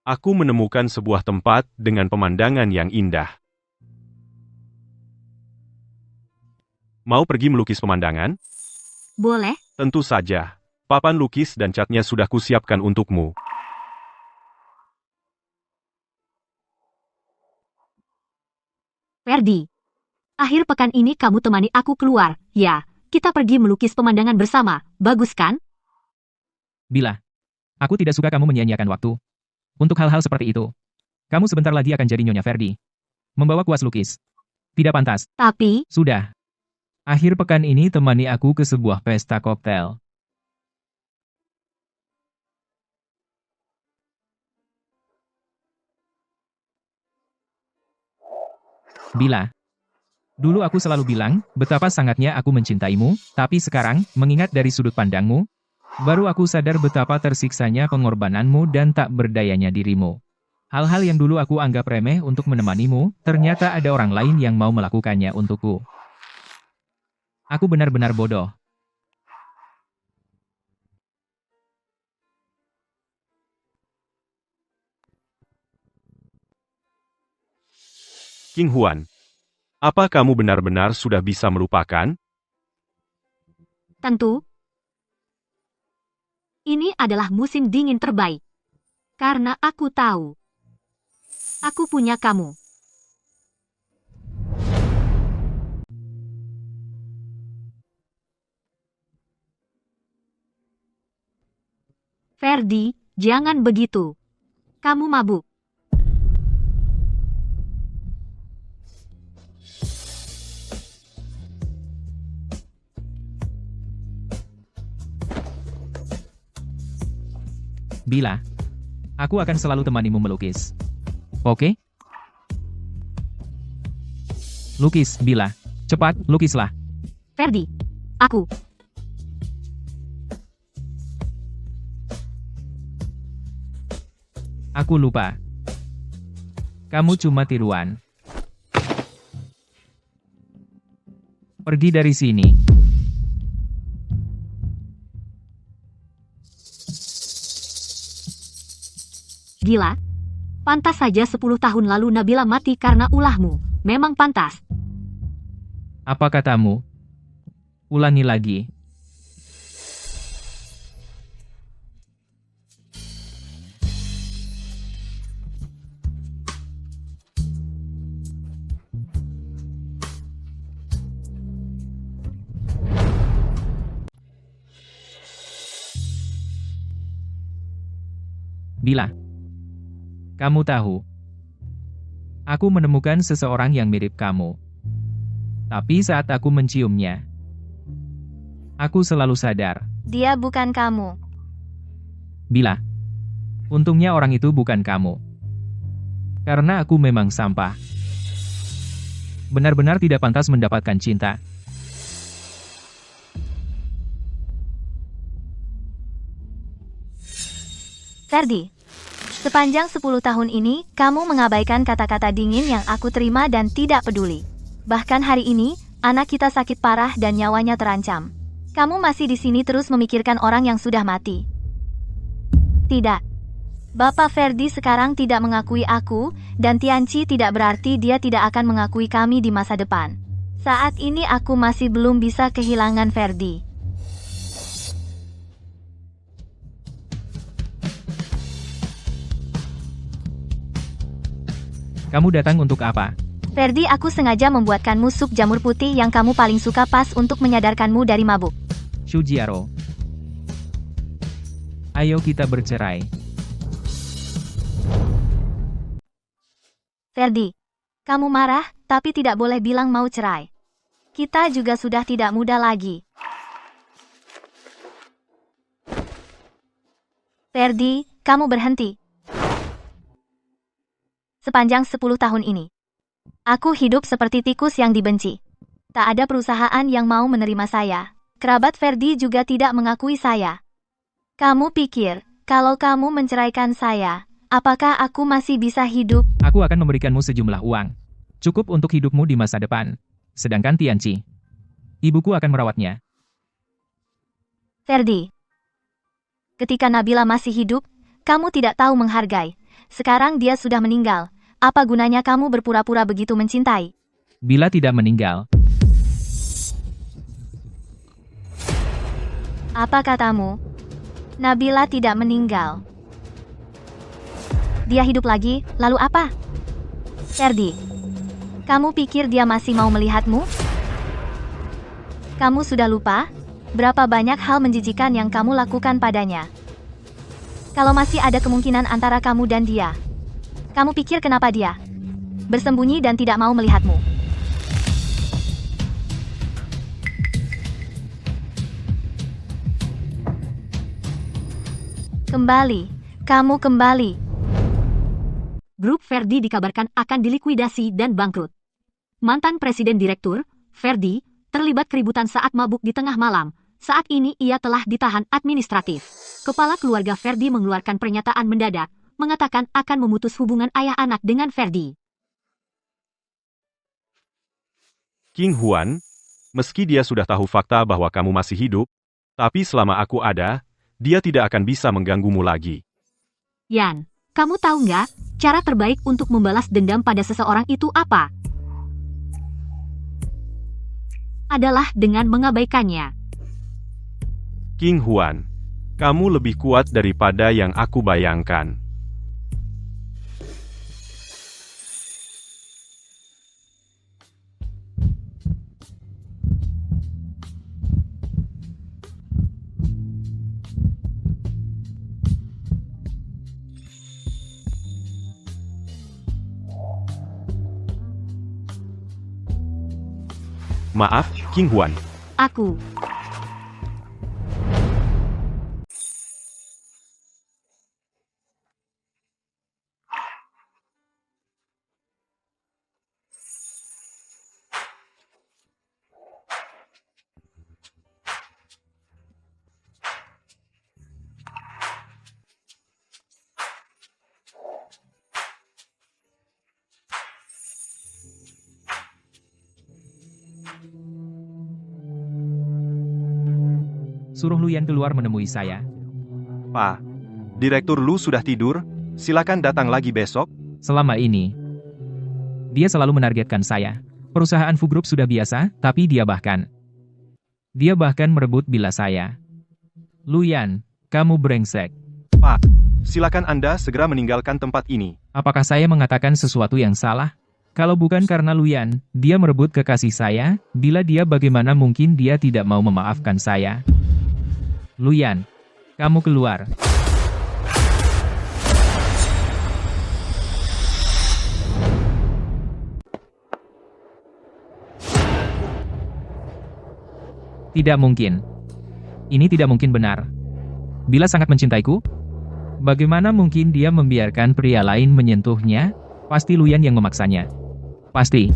F: Aku menemukan sebuah tempat dengan pemandangan yang indah. Mau pergi melukis pemandangan?
A: Boleh?
F: Tentu saja. Papan lukis dan catnya sudah kusiapkan untukmu.
A: Ferdi. Akhir pekan ini kamu temani aku keluar. Ya, kita pergi melukis pemandangan bersama. Bagus kan?
B: Bila. Aku tidak suka kamu menyia-nyiakan waktu. Untuk hal-hal seperti itu. Kamu sebentar lagi akan jadi Nyonya Ferdi. Membawa kuas lukis. Tidak pantas.
A: Tapi,
B: Sudah. Akhir pekan ini temani aku ke sebuah pesta koktail. Bila. Dulu aku selalu bilang, betapa sangatnya aku mencintaimu, tapi sekarang, mengingat dari sudut pandangmu, baru aku sadar betapa tersiksanya pengorbananmu dan tak berdayanya dirimu. Hal-hal yang dulu aku anggap remeh untuk menemanimu, ternyata ada orang lain yang mau melakukannya untukku. Aku benar-benar bodoh.
F: King Huan, apa kamu benar-benar sudah bisa melupakan?
A: Tentu. Ini adalah musim dingin terbaik. Karena aku tahu. Aku punya kamu. Ferdi, jangan begitu. Kamu mabuk.
B: Bila, aku akan selalu temanimu melukis. Oke? Lukis, Bila. Cepat, lukislah.
A: Ferdi, aku.
B: Aku lupa. Kamu cuma tiruan. Pergi dari sini.
A: Gila. Pantas saja 10 tahun lalu Nabila mati karena ulahmu. Memang pantas.
B: Apa katamu? Ulangi lagi. Bila. Kamu tahu, aku menemukan seseorang yang mirip kamu. Tapi saat aku menciumnya, aku selalu sadar.
G: Dia bukan kamu.
B: Bila. Untungnya orang itu bukan kamu. Karena aku memang sampah. Benar-benar tidak pantas mendapatkan cinta.
G: Ferdi, sepanjang 10 tahun ini, kamu mengabaikan kata-kata dingin yang aku terima dan tidak peduli. Bahkan hari ini, anak kita sakit parah dan nyawanya terancam. Kamu masih di sini terus memikirkan orang yang sudah mati. Tidak. Bapak Ferdi sekarang tidak mengakui aku, dan Tianci tidak berarti dia tidak akan mengakui kami di masa depan. Saat ini aku masih belum bisa kehilangan Ferdi.
B: Kamu datang untuk apa?
G: Ferdi, aku sengaja membuatkanmu sup jamur putih yang kamu paling suka pas untuk menyadarkanmu dari mabuk.
B: Shujiaro. Ayo kita bercerai.
G: Ferdi, kamu marah, tapi tidak boleh bilang mau cerai. Kita juga sudah tidak muda lagi. Ferdi, kamu berhenti. Sepanjang 10 tahun ini, aku hidup seperti tikus yang dibenci. Tak ada perusahaan yang mau menerima saya. Kerabat Ferdi juga tidak mengakui saya. Kamu pikir, kalau kamu menceraikan saya, apakah aku masih bisa hidup?
B: Aku akan memberikanmu sejumlah uang. Cukup untuk hidupmu di masa depan. Sedangkan Tianci, ibuku akan merawatnya.
G: Ferdi, ketika Nabila masih hidup, kamu tidak tahu menghargai. Sekarang dia sudah meninggal. Apa gunanya kamu berpura-pura begitu mencintai?
B: Bila tidak meninggal.
G: Apa katamu? Nabila tidak meninggal. Dia hidup lagi, lalu apa? Ferdi, kamu pikir dia masih mau melihatmu? Kamu sudah lupa? Berapa banyak hal menjijikan yang kamu lakukan padanya? Kalau masih ada kemungkinan antara kamu dan dia, kamu pikir kenapa dia bersembunyi dan tidak mau melihatmu? Kembali, kamu kembali.
A: Grup Ferdi dikabarkan akan dilikuidasi dan bangkrut. Mantan Presiden Direktur, Ferdi, terlibat keributan saat mabuk di tengah malam. Saat ini ia telah ditahan administratif. Kepala keluarga Ferdi mengeluarkan pernyataan mendadak mengatakan akan memutus hubungan ayah anak dengan Ferdi.
F: King Huan, meski dia sudah tahu fakta bahwa kamu masih hidup, tapi selama aku ada, dia tidak akan bisa mengganggumu lagi.
A: Yan, kamu tahu nggak, cara terbaik untuk membalas dendam pada seseorang itu apa? Adalah dengan mengabaikannya.
F: King Huan, kamu lebih kuat daripada yang aku bayangkan. Maaf, King Huan.
A: Aku.
B: Suruh Luyan keluar menemui saya.
F: Pak, Direktur Lu sudah tidur, silakan datang lagi besok.
B: Selama ini, dia selalu menargetkan saya. Perusahaan Fu Group sudah biasa, tapi dia bahkan merebut bila saya. Luyan, kamu brengsek.
F: Pak, silakan Anda segera meninggalkan tempat ini.
B: Apakah saya mengatakan sesuatu yang salah? Kalau bukan karena Luyan, dia merebut kekasih saya, bila dia bagaimana mungkin dia tidak mau memaafkan saya? Luyan, kamu keluar. Tidak mungkin. Ini tidak mungkin benar. Bila sangat mencintaiku, bagaimana mungkin dia membiarkan pria lain menyentuhnya? Pasti Luyan yang memaksanya. Pasti.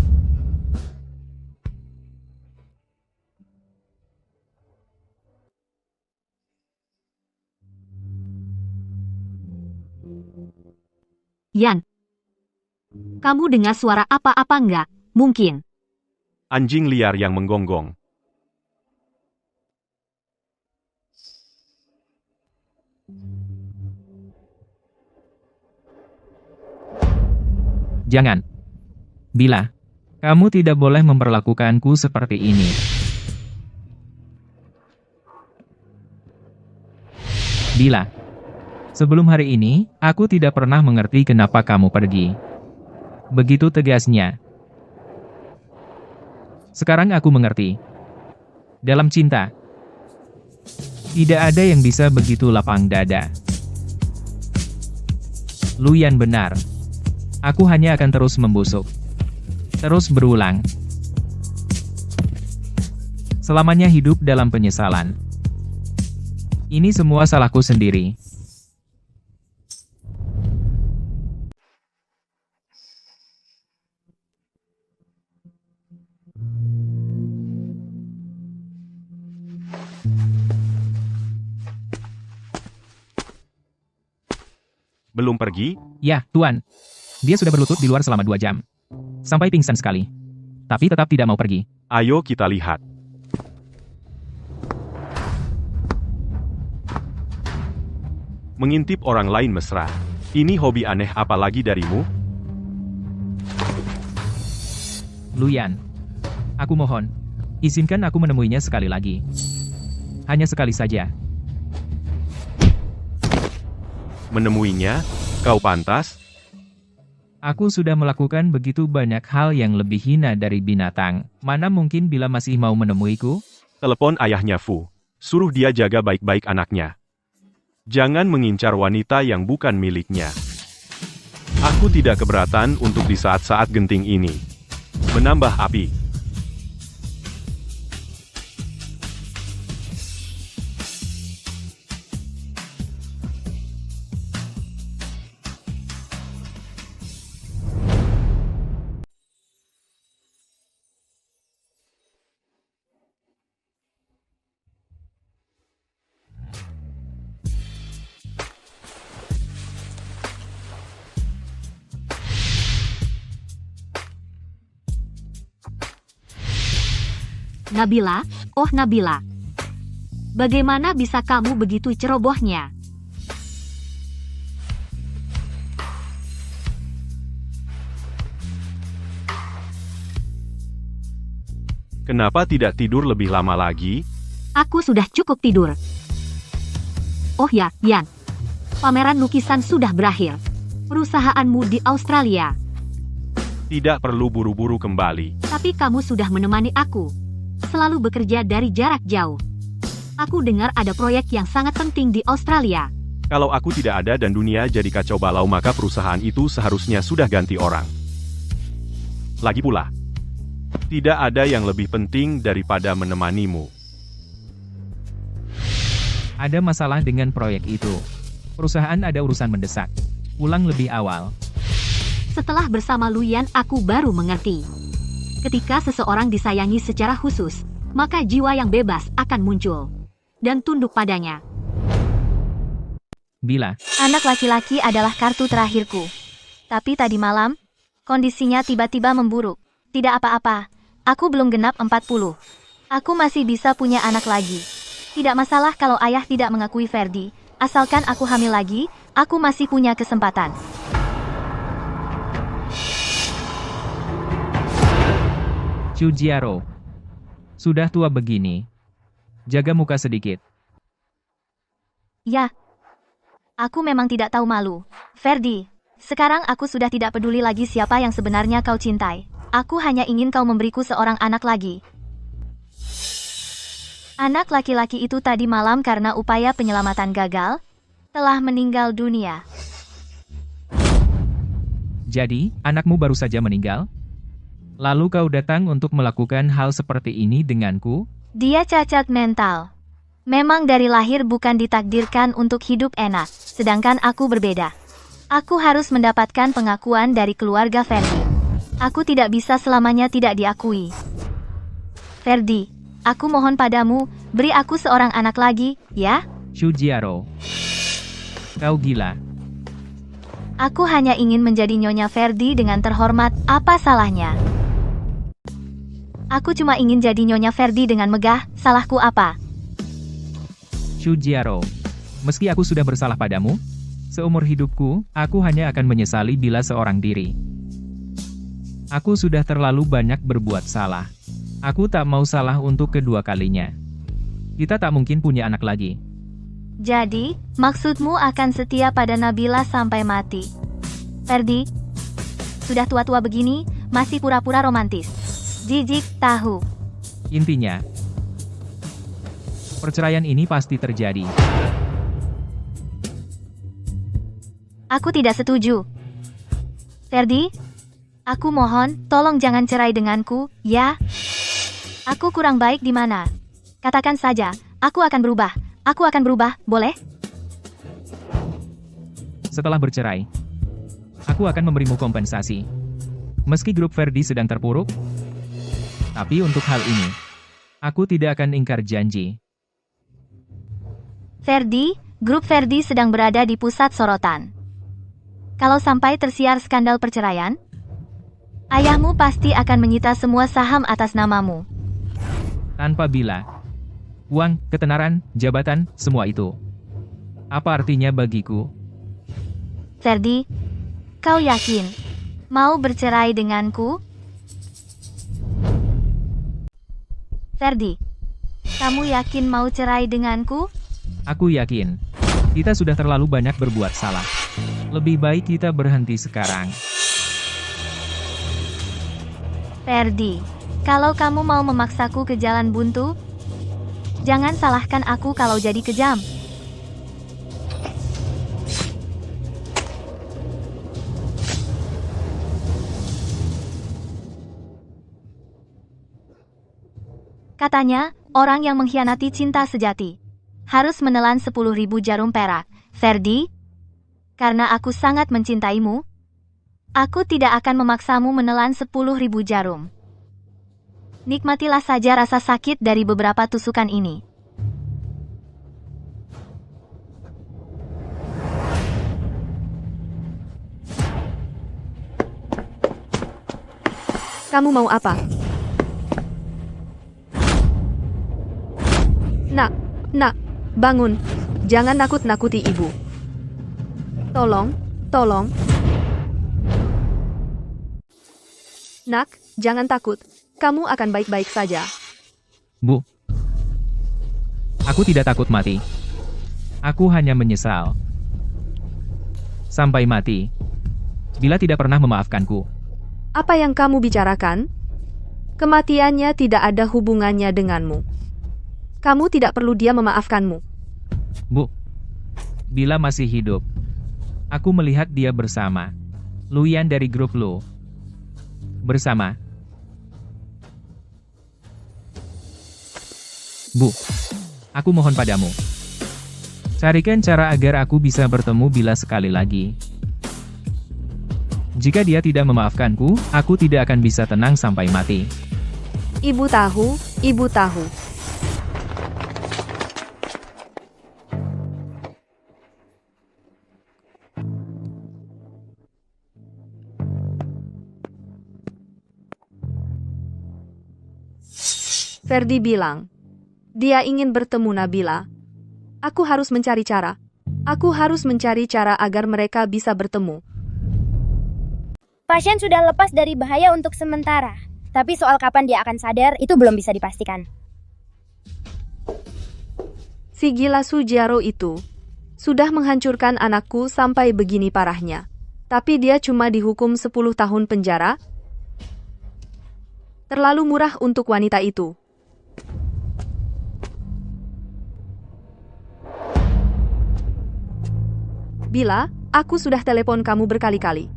A: Yan, kamu dengar suara apa-apa nggak? Mungkin.
F: Anjing liar yang menggonggong.
B: Jangan. Bila, kamu tidak boleh memperlakukanku seperti ini. Bila, sebelum hari ini, aku tidak pernah mengerti kenapa kamu pergi. Begitu tegasnya. Sekarang aku mengerti. Dalam cinta, tidak ada yang bisa begitu lapang dada. Luyan benar. Aku hanya akan terus membusuk. Terus berulang. Selamanya hidup dalam penyesalan. Ini semua salahku sendiri.
F: Belum pergi?
B: Ya, Tuan. Dia sudah berlutut di luar selama 2 jam. Sampai pingsan sekali. Tapi tetap tidak mau pergi.
F: Ayo kita lihat. Mengintip orang lain mesra. Ini hobi aneh apa lagi darimu?
B: Luyan. Aku mohon. Izinkan aku menemuinya sekali lagi. Hanya sekali saja.
F: Menemuinya? Kau pantas?
B: Aku sudah melakukan begitu banyak hal yang lebih hina dari binatang. Mana mungkin bila masih mau menemuiku?
F: Telepon ayahnya Fu. Suruh dia jaga baik-baik anaknya. Jangan mengincar wanita yang bukan miliknya. Aku tidak keberatan untuk di saat-saat genting ini menambah api.
A: Nabila, oh Nabila. Bagaimana bisa kamu begitu cerobohnya?
F: Kenapa tidak tidur lebih lama lagi?
A: Aku sudah cukup tidur. Oh ya, Yan. Pameran lukisan sudah berakhir. Perusahaanmu di Australia.
F: Tidak perlu buru-buru kembali.
A: Tapi kamu sudah menemani aku. Selalu bekerja dari jarak jauh. Aku dengar ada proyek yang sangat penting di Australia.
F: Kalau aku tidak ada dan dunia jadi kacau balau, maka perusahaan itu seharusnya sudah ganti orang. Lagi pula, tidak ada yang lebih penting daripada menemanimu.
B: Ada masalah dengan proyek itu. Perusahaan ada urusan mendesak. Pulang lebih awal.
A: Setelah bersama Luyan, aku baru mengerti. Ketika seseorang disayangi secara khusus, maka jiwa yang bebas akan muncul dan tunduk padanya.
B: Bila,
G: Anak laki-laki adalah kartu terakhirku. Tapi tadi malam, kondisinya tiba-tiba memburuk. Tidak apa-apa, aku belum genap 40. Aku masih bisa punya anak lagi. Tidak masalah kalau ayah tidak mengakui Ferdi, asalkan aku hamil lagi, aku masih punya kesempatan.
B: Chujiaro. Sudah tua begini. Jaga muka sedikit.
G: Ya, aku memang tidak tahu malu. Ferdi, sekarang aku sudah tidak peduli lagi siapa yang sebenarnya kau cintai. Aku hanya ingin kau memberiku seorang anak lagi. Anak laki-laki itu tadi malam karena upaya penyelamatan gagal, telah meninggal dunia.
B: Jadi, anakmu baru saja meninggal? Lalu kau datang untuk melakukan hal seperti ini denganku?
G: Dia cacat mental. Memang dari lahir bukan ditakdirkan untuk hidup enak, sedangkan aku berbeda. Aku harus mendapatkan pengakuan dari keluarga Ferdi. Aku tidak bisa selamanya tidak diakui. Ferdi, aku mohon padamu, beri aku seorang anak lagi, ya?
B: Chujiaro. Kau gila.
G: Aku hanya ingin menjadi Nyonya Ferdi dengan terhormat, apa salahnya? Aku cuma ingin jadi Nyonya Ferdi dengan megah, salahku apa?
B: Chujiaro. Meski aku sudah bersalah padamu, seumur hidupku, aku hanya akan menyesali bila seorang diri. Aku sudah terlalu banyak berbuat salah. Aku tak mau salah untuk kedua kalinya. Kita tak mungkin punya anak lagi.
G: Jadi, maksudmu akan setia pada Nabila sampai mati? Ferdi, sudah tua-tua begini, masih pura-pura romantis. Jijik tahu.
B: Intinya, perceraian ini pasti terjadi.
G: Aku tidak setuju. Ferdi, aku mohon, tolong jangan cerai denganku, ya? Aku kurang baik di mana? Katakan saja, aku akan berubah. Aku akan berubah, boleh?
B: Setelah bercerai, aku akan memberimu kompensasi. Meski grup Ferdi sedang terpuruk, tapi untuk hal ini, aku tidak akan ingkar janji.
G: Ferdi, grup Ferdi sedang berada di pusat sorotan. Kalau sampai tersiar skandal perceraian, ayahmu pasti akan menyita semua saham atas namamu.
B: Tanpa bila. Uang, ketenaran, jabatan, semua itu. Apa artinya bagiku?
G: Ferdi, kau yakin mau bercerai denganku? Ferdi, kamu yakin mau cerai denganku?
B: Aku yakin. Kita sudah terlalu banyak berbuat salah. Lebih baik kita berhenti sekarang.
G: Ferdi, kalau kamu mau memaksaku ke jalan buntu, jangan salahkan aku kalau jadi kejam. Katanya, orang yang mengkhianati cinta sejati harus menelan 10.000 jarum perak. Ferdi, karena aku sangat mencintaimu, aku tidak akan memaksamu menelan 10.000 jarum. Nikmatilah saja rasa sakit dari beberapa tusukan ini.
C: Kamu mau apa? Nak, bangun. Jangan nakut-nakuti ibu. Tolong. Nak, jangan takut. Kamu akan baik-baik saja.
B: Bu. Aku tidak takut mati. Aku hanya menyesal. Sampai mati. Bila tidak pernah memaafkanku.
C: Apa yang kamu bicarakan? Kematiannya tidak ada hubungannya denganmu. Kamu tidak perlu dia memaafkanmu.
B: Bu. Bila masih hidup. Aku melihat dia bersama. Luyan dari grup Lu. Bersama. Bu. Aku mohon padamu. Carikan cara agar aku bisa bertemu Bila sekali lagi. Jika dia tidak memaafkanku, aku tidak akan bisa tenang sampai mati.
C: Ibu tahu. Ferdi bilang, dia ingin bertemu Nabila. Aku harus mencari cara. Agar mereka bisa bertemu.
I: Pasien sudah lepas dari bahaya untuk sementara. Tapi soal kapan dia akan sadar, itu belum bisa dipastikan.
C: Si gila Sujaro itu sudah menghancurkan anakku sampai begini parahnya. Tapi dia cuma dihukum 10 tahun penjara. Terlalu murah untuk wanita itu. Bila, aku sudah telepon kamu berkali-kali.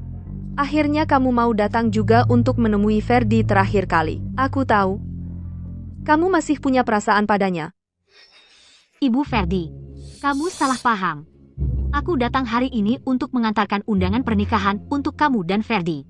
C: Akhirnya kamu mau datang juga untuk menemui Ferdi terakhir kali. Aku tahu. Kamu masih punya perasaan padanya.
A: Ibu Ferdi, kamu salah paham. Aku datang hari ini untuk mengantarkan undangan pernikahan untuk kamu dan Ferdi.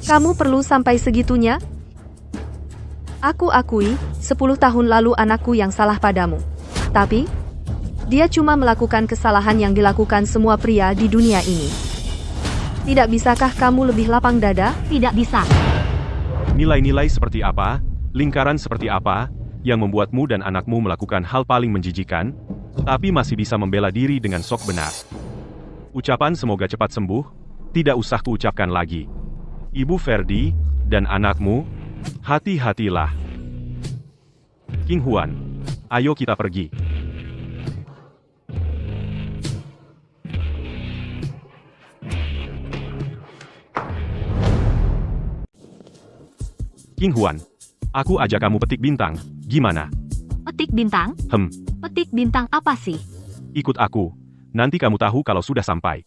C: Kamu perlu sampai segitunya? Aku akui, 10 tahun lalu anakku yang salah padamu. Tapi, dia cuma melakukan kesalahan yang dilakukan semua pria di dunia ini. Tidak bisakah kamu lebih lapang dada?
A: Tidak bisa.
F: Nilai-nilai seperti apa, lingkaran seperti apa, yang membuatmu dan anakmu melakukan hal paling menjijikan, tapi masih bisa membela diri dengan sok benar. Ucapan semoga cepat sembuh, tidak usah kuucapkan lagi. Ibu Ferdi, dan anakmu, hati-hatilah. King Huan, ayo kita pergi. King Huan, aku ajak kamu petik bintang, gimana?
A: Petik bintang? Petik bintang apa sih?
F: Ikut aku, nanti kamu tahu kalau sudah sampai.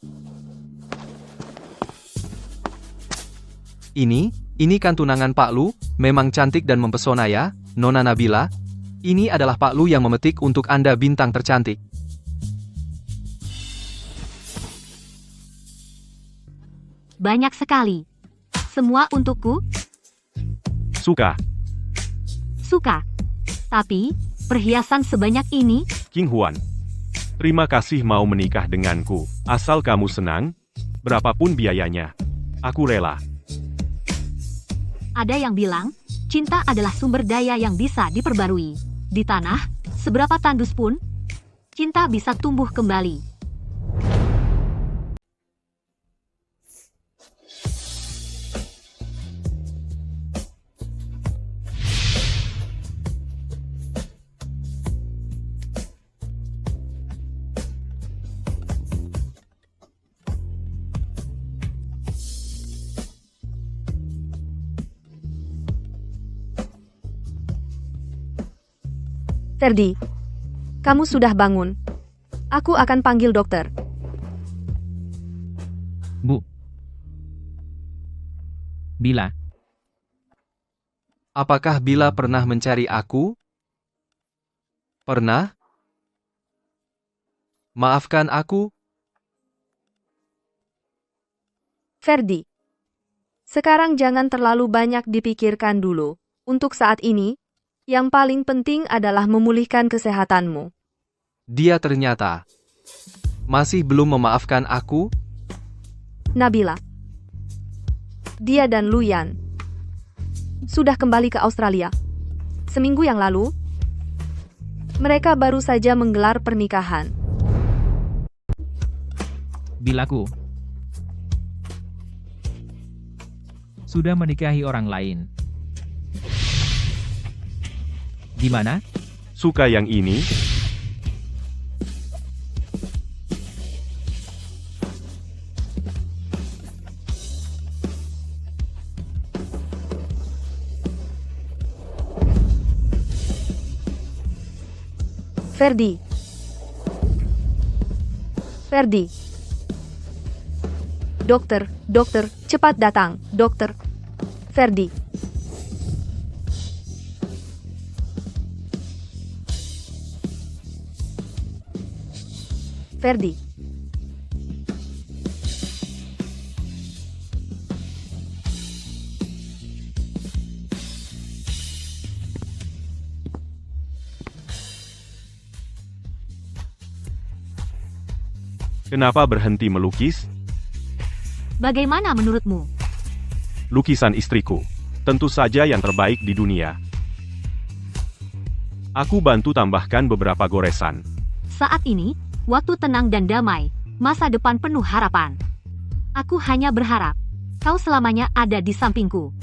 E: Ini kan tunangan Pak Lu, memang cantik dan mempesona ya, Nona Nabila. Ini adalah Pak Lu yang memetik untuk Anda bintang tercantik.
A: Banyak sekali. Semua untukku?
F: Suka.
A: Tapi, perhiasan sebanyak ini?
F: King Huan, terima kasih mau menikah denganku. Asal kamu senang, berapapun biayanya, aku rela.
A: Ada yang bilang, cinta adalah sumber daya yang bisa diperbarui. Di tanah, seberapa tandus pun, cinta bisa tumbuh kembali.
C: Ferdi, kamu sudah bangun. Aku akan panggil dokter.
B: Bu. Bila.
E: Apakah Bila pernah mencari aku? Pernah? Maafkan aku?
C: Ferdi, sekarang jangan terlalu banyak dipikirkan dulu. Untuk saat ini, yang paling penting adalah memulihkan kesehatanmu.
E: Dia ternyata masih belum memaafkan aku.
C: Nabila. Dia dan Luyan sudah kembali ke Australia. Seminggu yang lalu, mereka baru saja menggelar pernikahan.
B: Bilaku sudah menikahi orang lain. Di mana?
F: Suka yang ini?
C: Ferdi. Ferdi. Dokter, dokter, cepat datang, dokter. Ferdi. Ferdi.
F: Kenapa berhenti melukis?
A: Bagaimana menurutmu?
F: Lukisan istriku. Tentu saja yang terbaik di dunia. Aku bantu tambahkan beberapa goresan.
A: Saat ini, waktu tenang dan damai, masa depan penuh harapan. Aku hanya berharap kau selamanya ada di sampingku.